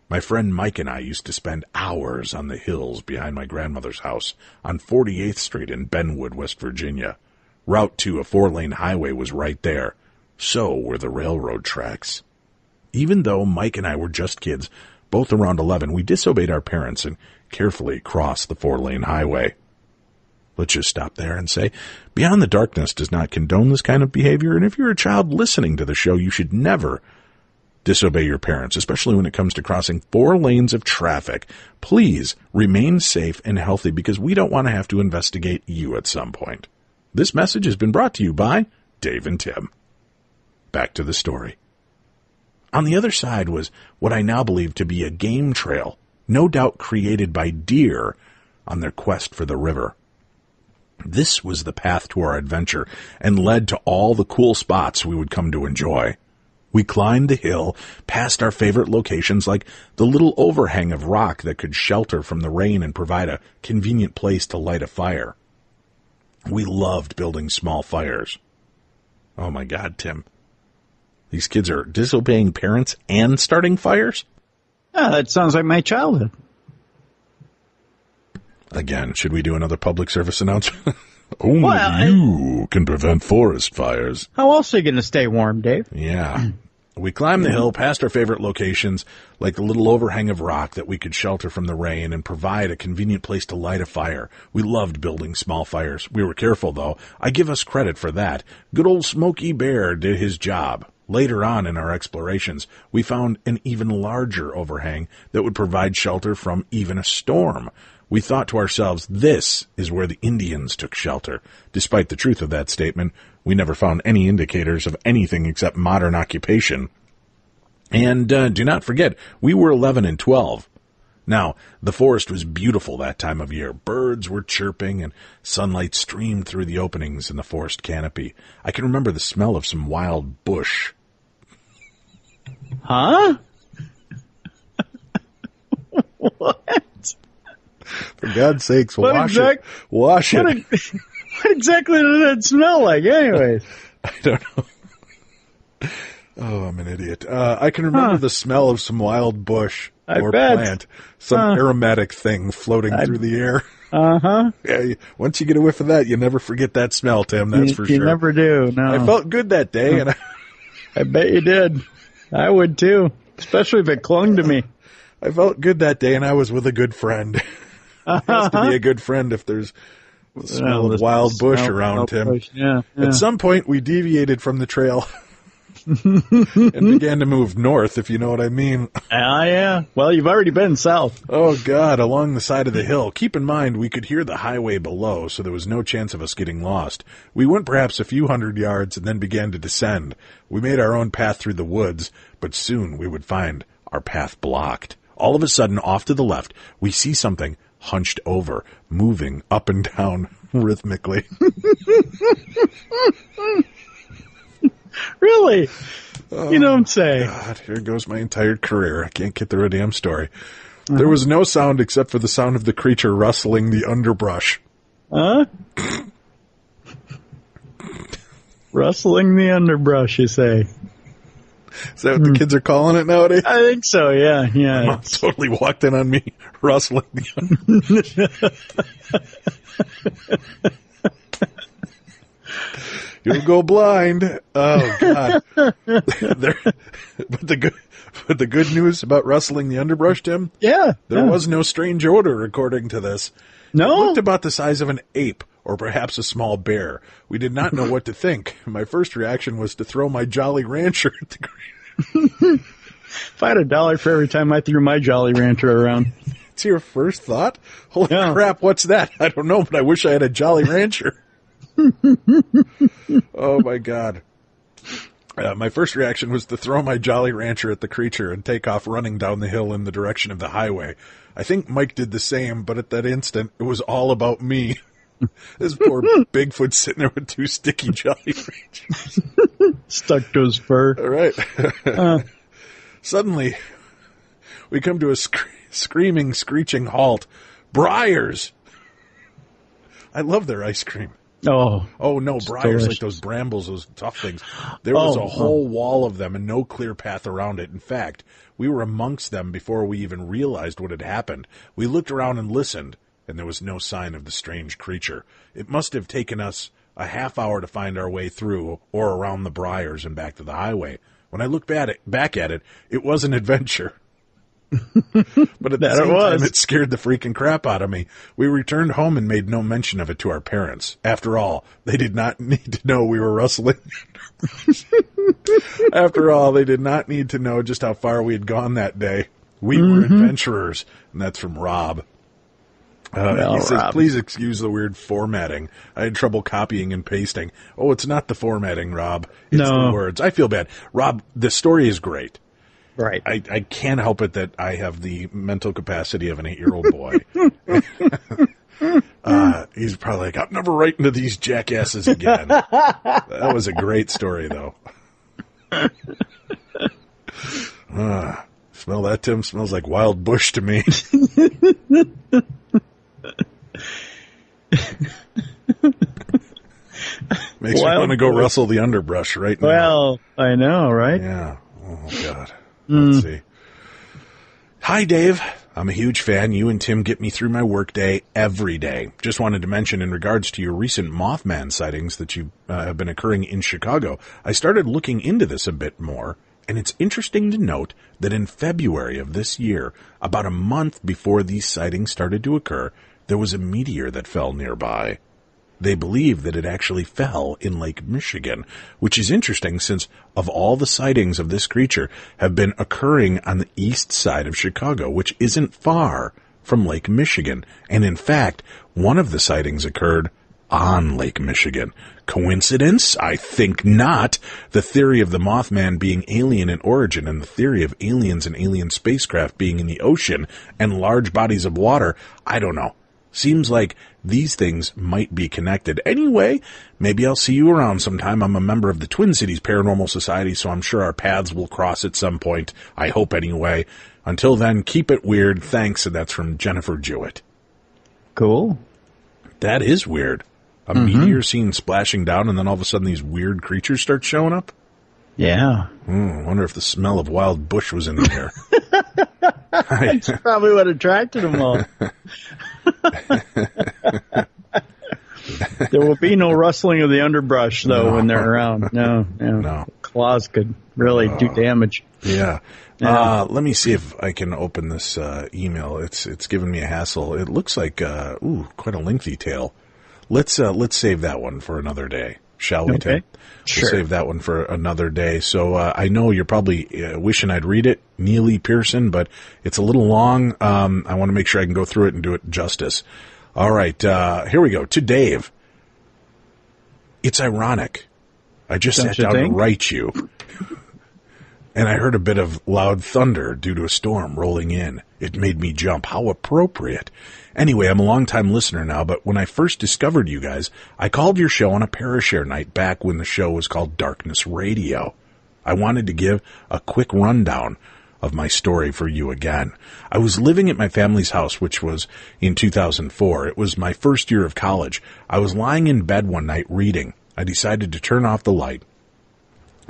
My friend Mike and I used to spend hours on the hills behind my grandmother's house on 48th Street in Benwood, West Virginia. Route to a 4-lane highway was right there. So were the railroad tracks. Even though Mike and I were just kids, both around 11, we disobeyed our parents and carefully crossed the 4-lane highway. Let's just stop there and say, Beyond the Darkness does not condone this kind of behavior, and if you're a child listening to the show, you should never disobey your parents, especially when it comes to crossing 4 lanes of traffic. Please remain safe and healthy because we don't want to have to investigate you at some point. This message has been brought to you by Dave and Tim. Back to the story. On the other side was what I now believe to be a game trail, no doubt created by deer on their quest for the river. This was the path to our adventure and led to all the cool spots we would come to enjoy. We climbed the hill, past our favorite locations like the little overhang of rock that could shelter from the rain and provide a convenient place to light a fire. We loved building small fires. Oh my God, Tim. These kids are disobeying parents and starting fires? Yeah, that sounds like my childhood. Again, should we do another public service announcement? Only you can prevent forest fires. How else are you going to stay warm, Dave? Yeah. We climbed the hill past our favorite locations, like the little overhang of rock that we could shelter from the rain and provide a convenient place to light a fire. We loved building small fires. We were careful, though. I give us credit for that. Good old Smokey Bear did his job. Later on in our explorations, we found an even larger overhang that would provide shelter from even a storm. We thought to ourselves, this is where the Indians took shelter. Despite the truth of that statement, we never found any indicators of anything except modern occupation. And do not forget, we were 11 and 12. Now, the forest was beautiful that time of year. Birds were chirping and sunlight streamed through the openings in the forest canopy. I can remember the smell of some wild bush. Huh? What? For God's sakes, wash it. What exactly did that smell like anyways? I don't know. Oh, I'm an idiot. I can remember the smell of some wild bush or plant, some aromatic thing floating through the air. Uh-huh. Yeah, once you get a whiff of that, you never forget that smell, Tim, that's for sure. You never do, no. I felt good that day. And I bet you did. I would too, especially if it clung to me. I felt good that day, and I was with a good friend. It has to be a good friend if there's the smell of wild bush around him. Yeah. At some point, we deviated from the trail and began to move north, if you know what I mean. Yeah. Well, you've already been south. Oh, God, along the side of the hill. Keep in mind, we could hear the highway below, so there was no chance of us getting lost. We went perhaps a few hundred yards and then began to descend. We made our own path through the woods, but soon we would find our path blocked. All of a sudden, off to the left, we see something hunched over, moving up and down rhythmically. Really? You know what I'm saying? God, here goes my entire career. I can't get through a damn story. There was no sound except for the sound of the creature rustling the underbrush. Huh? Rustling the underbrush, you say? Is that what the kids are calling it nowadays? I think so, yeah. My mom totally walked in on me rustling the You'll go blind. Oh, God. But the good news about rustling the underbrush, Tim? Yeah. There was no strange odor, according to this. No? It looked about the size of an ape, or perhaps a small bear. We did not know what to think. My first reaction was to throw my Jolly Rancher at the creature. If I had $1 for every time I threw my Jolly Rancher around. It's your first thought? Holy crap, what's that? I don't know, but I wish I had a Jolly Rancher. Oh, my God. My first reaction was to throw my Jolly Rancher at the creature and take off running down the hill in the direction of the highway. I think Mike did the same, but at that instant, it was all about me. This poor Bigfoot sitting there with two sticky Jolly Ranchers. Stuck to his fur. All right. Suddenly, we come to a screaming, screeching halt. Briars! I love their ice cream. Oh, no, briars, delicious. Like those brambles, those tough things. There was a whole wall of them and no clear path around it. In fact, we were amongst them before we even realized what had happened. We looked around and listened, and there was no sign of the strange creature. It must have taken us a half hour to find our way through or around the briars and back to the highway. When I looked back at it, it was an adventure. But at the same time, it scared the freaking crap out of me. We returned home and made no mention of it to our parents. After all, they did not need to know we were rustling. After all, they did not need to know just how far we had gone that day. We were adventurers, and that's from Rob. He says, Rob, please excuse the weird formatting. I had trouble copying and pasting. Oh, it's not the formatting, Rob. It's the words. I feel bad. Rob, the story is great. Right. I can't help it that I have the mental capacity of an 8-year-old boy. He's probably like, I'm never writing to these jackasses again. That was a great story, though. Smell that, Tim? Smells like wild bush to me. Makes me want to go rustle the underbrush right now. Well, I know, right? Yeah. Oh, God. Let's see. Hi, Dave. I'm a huge fan. You and Tim get me through my workday every day. Just wanted to mention in regards to your recent Mothman sightings that you have been occurring in Chicago, I started looking into this a bit more, and it's interesting to note that in February of this year, about a month before these sightings started to occur, there was a meteor that fell nearby. They believe that it actually fell in Lake Michigan, which is interesting since of all the sightings of this creature have been occurring on the east side of Chicago, which isn't far from Lake Michigan. And in fact, one of the sightings occurred on Lake Michigan. Coincidence? I think not. The theory of the Mothman being alien in origin and the theory of aliens and alien spacecraft being in the ocean and large bodies of water, I don't know. Seems like these things might be connected. Anyway, maybe I'll see you around sometime. I'm a member of the Twin Cities Paranormal Society, so I'm sure our paths will cross at some point. I hope anyway. Until then, keep it weird. Thanks. And that's from Jennifer Jewett. Cool. That is weird. A meteor seen splashing down, and then all of a sudden these weird creatures start showing up? Yeah. I wonder if the smell of wild bush was in the air. That's probably what attracted them all. There will be no rustling of the underbrush, though, when they're around. No. Claws could really do damage. Yeah. Let me see if I can open this email. It's given me a hassle. It looks like quite a lengthy tale. Let's save that one for another day, shall we, Tim? Sure. We'll save that one for another day. So I know you're probably wishing I'd read it, Neely Pearson, but it's a little long. I want to make sure I can go through it and do it justice. All right, here we go. To Dave. It's ironic. I just sat down to write you, and I heard a bit of loud thunder due to a storm rolling in. It made me jump. How appropriate. Anyway, I'm a long-time listener now, but when I first discovered you guys, I called your show on a ParaShare night back when the show was called Darkness Radio. I wanted to give a quick rundown of my story for you again. I was living at my family's house, which was in 2004. It was my first year of college. I was lying in bed one night reading. I decided to turn off the light,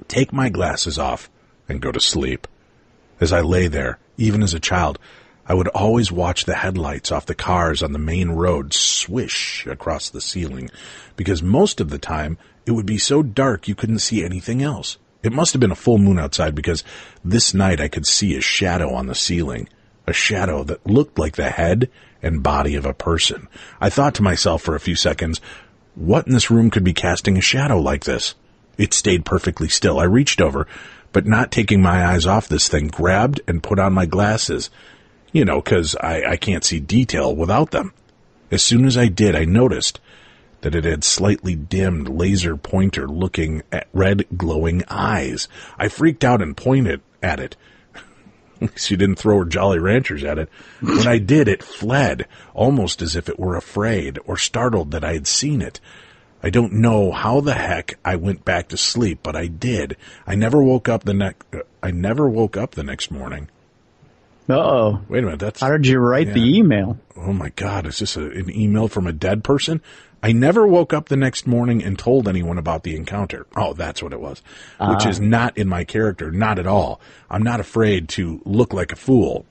take my glasses off, and go to sleep. As I lay there, even as a child, I would always watch the headlights off the cars on the main road swish across the ceiling, because most of the time it would be so dark you couldn't see anything else. It must have been a full moon outside, because this night I could see a shadow on the ceiling, a shadow that looked like the head and body of a person. I thought to myself for a few seconds, what in this room could be casting a shadow like this? It stayed perfectly still. I reached over, but not taking my eyes off this thing, grabbed and put on my glasses. You know, because I can't see detail without them. As soon as I did, I noticed that it had slightly dimmed laser pointer looking at red glowing eyes. I freaked out and pointed at it. She didn't throw her Jolly Ranchers at it. When I did, it fled, almost as if it were afraid or startled that I had seen it. I don't know how the heck I went back to sleep, but I did. I never woke up the next morning. Uh-oh. Wait a minute. How did you write the email? Oh, my God. Is this an email from a dead person? I never woke up the next morning and told anyone about the encounter. Oh, that's what it was. Which is not in my character. Not at all. I'm not afraid to look like a fool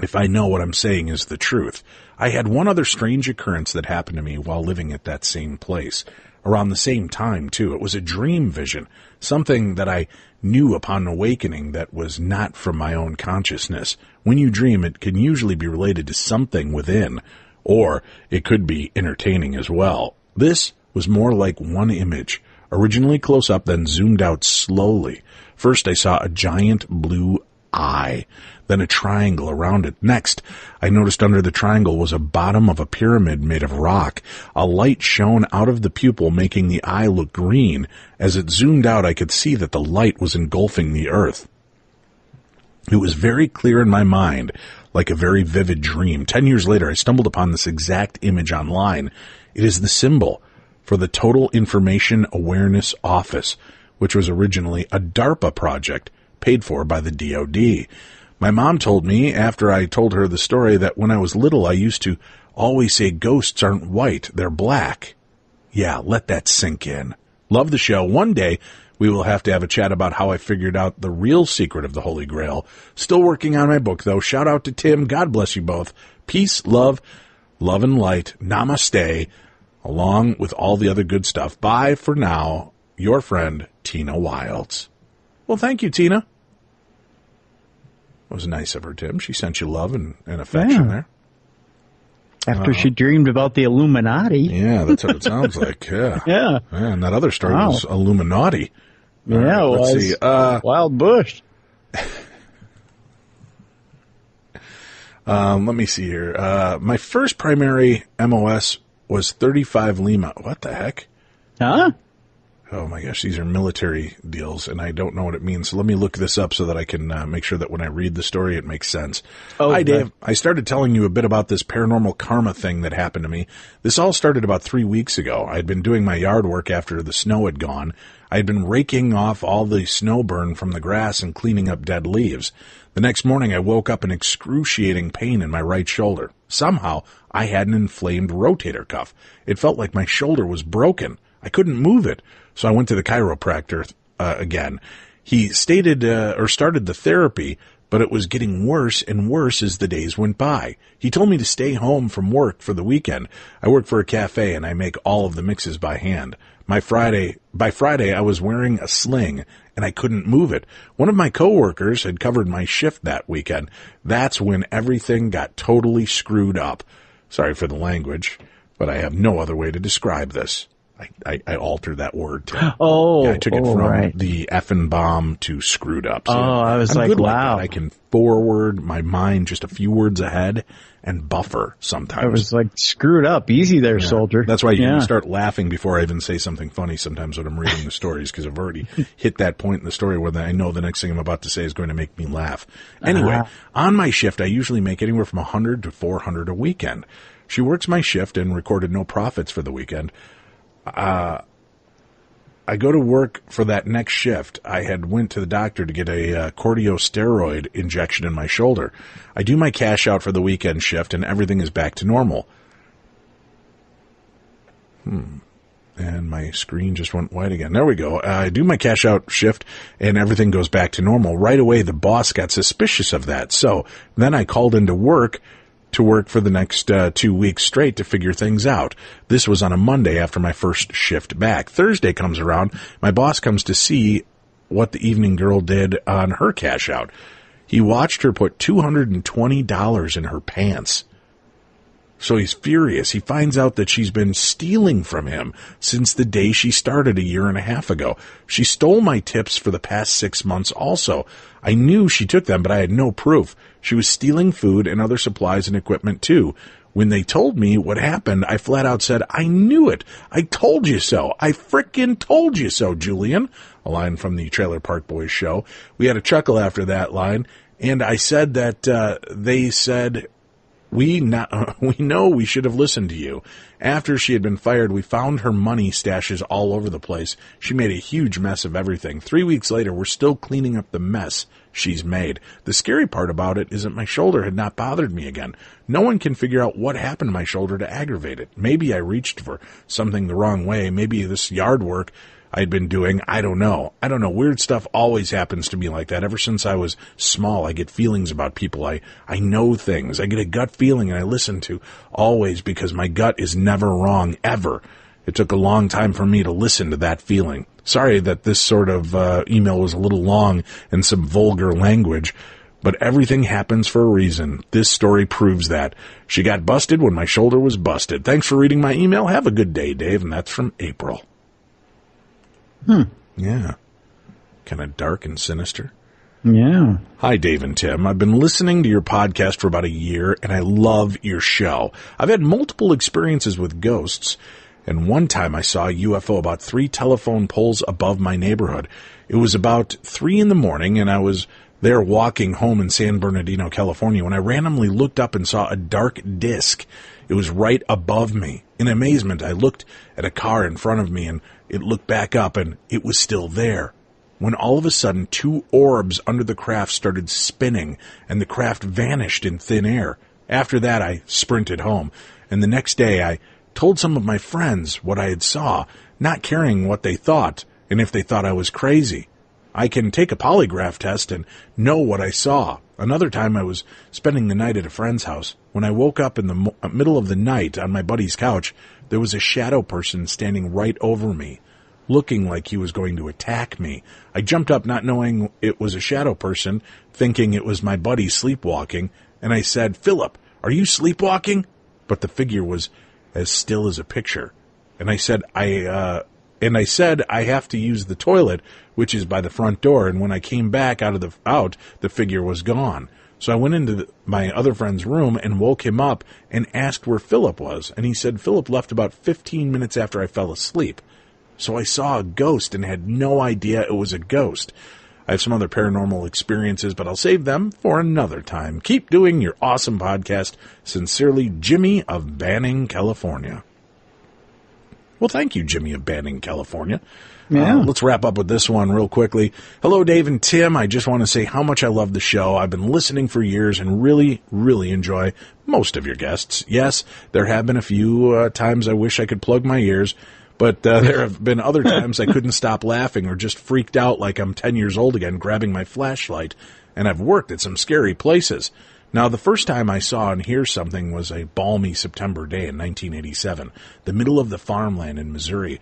if I know what I'm saying is the truth. I had one other strange occurrence that happened to me while living at that same place. Around the same time, too. It was a dream vision. Something that I knew upon awakening that was not from my own consciousness. When you dream, it can usually be related to something within, or it could be entertaining as well. This was more like one image, originally close up, then zoomed out slowly. First, I saw a giant blue eye, then a triangle around it. Next, I noticed under the triangle was a bottom of a pyramid made of rock. A light shone out of the pupil, making the eye look green. As it zoomed out, I could see that the light was engulfing the earth. It was very clear in my mind, like a very vivid dream. 10 years later, I stumbled upon this exact image online. It is the symbol for the Total Information Awareness Office, which was originally a DARPA project paid for by the DoD. My mom told me, after I told her the story, that when I was little, I used to always say ghosts aren't white, they're black. Yeah, let that sink in. Love the show. One day, we will have to have a chat about how I figured out the real secret of the Holy Grail. Still working on my book, though. Shout out to Tim. God bless you both. Peace, love and light. Namaste, along with all the other good stuff. Bye for now. Your friend, Tina Wilds. Well, thank you, Tina. It was nice of her, Tim. She sent you love and affection there. After she dreamed about the Illuminati. Yeah, that's what it sounds like. Yeah. Yeah. And that other story was Illuminati. Yeah, it was. Wild Bush. Let me see here. My first primary MOS was 35 Lima. What the heck? Huh? Oh my gosh, these are military deals, and I don't know what it means. So let me look this up so that I can make sure that when I read the story, it makes sense. Oh, Hi, Dave. I started telling you a bit about this paranormal karma thing that happened to me. This all started about 3 weeks ago. I had been doing my yard work after the snow had gone. I had been raking off all the snow burn from the grass and cleaning up dead leaves. The next morning, I woke up in excruciating pain in my right shoulder. Somehow, I had an inflamed rotator cuff. It felt like my shoulder was broken. I couldn't move it. So I went to the chiropractor again. He started the therapy, but it was getting worse and worse as the days went by. He told me to stay home from work for the weekend. I work for a cafe and I make all of the mixes by hand. By Friday, I was wearing a sling and I couldn't move it. One of my coworkers had covered my shift that weekend. That's when everything got totally screwed up. Sorry for the language, but I have no other way to describe this. I altered that word, Tim. Oh, yeah, I took it from right. the effing bomb to screwed up. So I was I'm like, good wow. Like that. I can forward my mind just a few words ahead and buffer sometimes. I was like, screwed up. Easy there, soldier. That's why you can start laughing before I even say something funny sometimes when I'm reading the stories, because I've already hit that point in the story where I know the next thing I'm about to say is going to make me laugh. Anyway, on my shift, I usually make anywhere from 100 to 400 a weekend. She works my shift and recorded no profits for the weekend. I go to work for that next shift. I had went to the doctor to get a corticosteroid injection in my shoulder. I do my cash out for the weekend shift and everything is back to normal. And my screen just went white again. There we go. I do my cash out shift and everything goes back to normal. Right away, the boss got suspicious of that. So then I called into work to work for the next 2 weeks straight to figure things out. This was on a Monday after my first shift back. Thursday comes around. My boss comes to see what the evening girl did on her cash out. He watched her put $220 in her pants. So he's furious. He finds out that she's been stealing from him since the day she started a year and a half ago. She stole my tips for the past 6 months also. I knew she took them, but I had no proof. She was stealing food and other supplies and equipment too. When they told me what happened, I flat out said, I knew it. I told you so. I frickin' told you so, Julian. A line from the Trailer Park Boys show. We had a chuckle after that line, and I said that they said, we know we should have listened to you. After she had been fired, we found her money stashes all over the place. She made a huge mess of everything. 3 weeks later, we're still cleaning up the mess she's made. The scary part about it is that my shoulder had not bothered me again. No one can figure out what happened to my shoulder to aggravate it. Maybe I reached for something the wrong way. Maybe this yard work I'd been doing. I don't know. Weird stuff always happens to me like that. Ever since I was small, I get feelings about people. I know things. I get a gut feeling and I listen to always because my gut is never wrong, ever. It took a long time for me to listen to that feeling. Sorry that this sort of email was a little long and some vulgar language, but everything happens for a reason. This story proves that. She got busted when my shoulder was busted. Thanks for reading my email. Have a good day, Dave. And that's from April. Yeah. Kind of dark and sinister. Yeah. Hi, Dave and Tim. I've been listening to your podcast for about a year, and I love your show. I've had multiple experiences with ghosts, and one time I saw a UFO about 3 telephone poles above my neighborhood. It was about 3 in the morning, and I was there walking home in San Bernardino, California, when I randomly looked up and saw a dark disc. It was right above me. In amazement, I looked at a car in front of me, and it looked back up, and it was still there. When all of a sudden 2 orbs under the craft started spinning, and the craft vanished in thin air. After that, I sprinted home, and the next day I told some of my friends what I had saw, not caring what they thought, and if they thought I was crazy. I can take a polygraph test and know what I saw. Another time I was spending the night at a friend's house. When I woke up in the middle of the night on my buddy's couch, there was a shadow person standing right over me, looking like he was going to attack me. I jumped up not knowing it was a shadow person, thinking it was my buddy sleepwalking, and I said, Philip, are you sleepwalking? But the figure was as still as a picture. And I said, I have to use the toilet, which is by the front door, and when I came back the figure was gone. So I went into my other friend's room and woke him up and asked where Philip was. And he said Philip left about 15 minutes after I fell asleep. So I saw a ghost and had no idea it was a ghost. I have some other paranormal experiences, but I'll save them for another time. Keep doing your awesome podcast. Sincerely, Jimmy of Banning, California. Well, thank you, Jimmy of Banning, California. Yeah. Let's wrap up with this one real quickly. Hello, Dave and Tim. I just want to say how much I love the show. I've been listening for years and really, really enjoy most of your guests. Yes, there have been a few times I wish I could plug my ears, but there have been other times I couldn't stop laughing or just freaked out like I'm 10 years old again, grabbing my flashlight, and I've worked at some scary places. Now, the first time I saw and hear something was a balmy September day in 1987, the middle of the farmland in Missouri.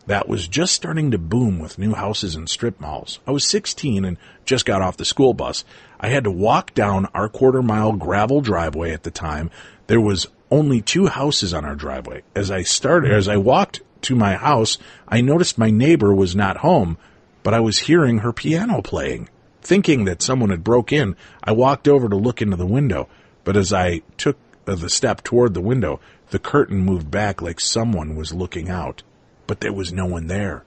That was just starting to boom with new houses and strip malls. I was 16 and just got off the school bus. I had to walk down our quarter-mile gravel driveway at the time. There was only 2 houses on our driveway. As I walked to my house, I noticed my neighbor was not home, but I was hearing her piano playing. Thinking that someone had broke in, I walked over to look into the window, but as I took the step toward the window, the curtain moved back like someone was looking out. But there was no one there.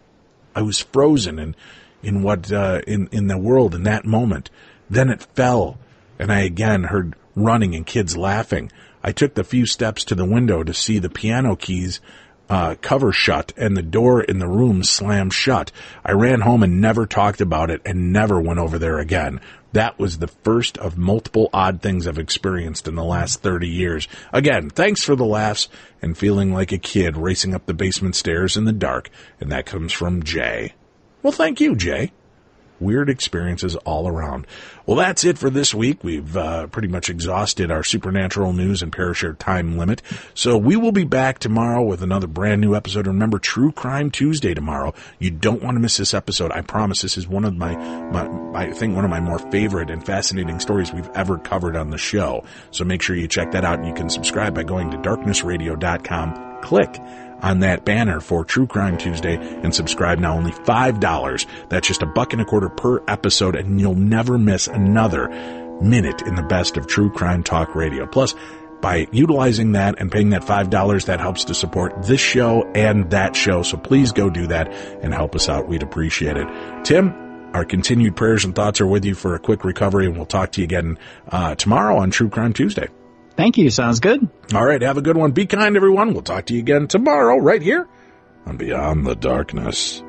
I was frozen in the world in that moment. Then it fell, and I again heard running and kids laughing. I took the few steps to the window to see the piano keys cover shut and the door in the room slam shut. I ran home and never talked about it and never went over there again. That was the first of multiple odd things I've experienced in the last 30 years. Again, thanks for the laughs and feeling like a kid racing up the basement stairs in the dark. And that comes from Jay. Well, thank you, Jay. Weird experiences all around. Well, that's it for this week. We've pretty much exhausted our supernatural news and ParaShare time limit. So we will be back tomorrow with another brand new episode. Remember, True Crime Tuesday tomorrow. You don't want to miss this episode. I promise this is one of I think one of my more favorite and fascinating stories we've ever covered on the show. So make sure you check that out. You can subscribe by going to darknessradio.com. Click on that banner for True Crime Tuesday and subscribe now. Only $5. That's just $1.25 per episode, and you'll never miss another minute in the best of true crime talk radio. Plus, by utilizing that and paying that $5, that helps to support this show and that show. So please go do that and help us out. We'd appreciate it. Tim, our continued prayers and thoughts are with you for a quick recovery, and we'll talk to you again tomorrow on True Crime Tuesday. Thank you. Sounds good. All right. Have a good one. Be kind, everyone. We'll talk to you again tomorrow right here on Beyond the Darkness.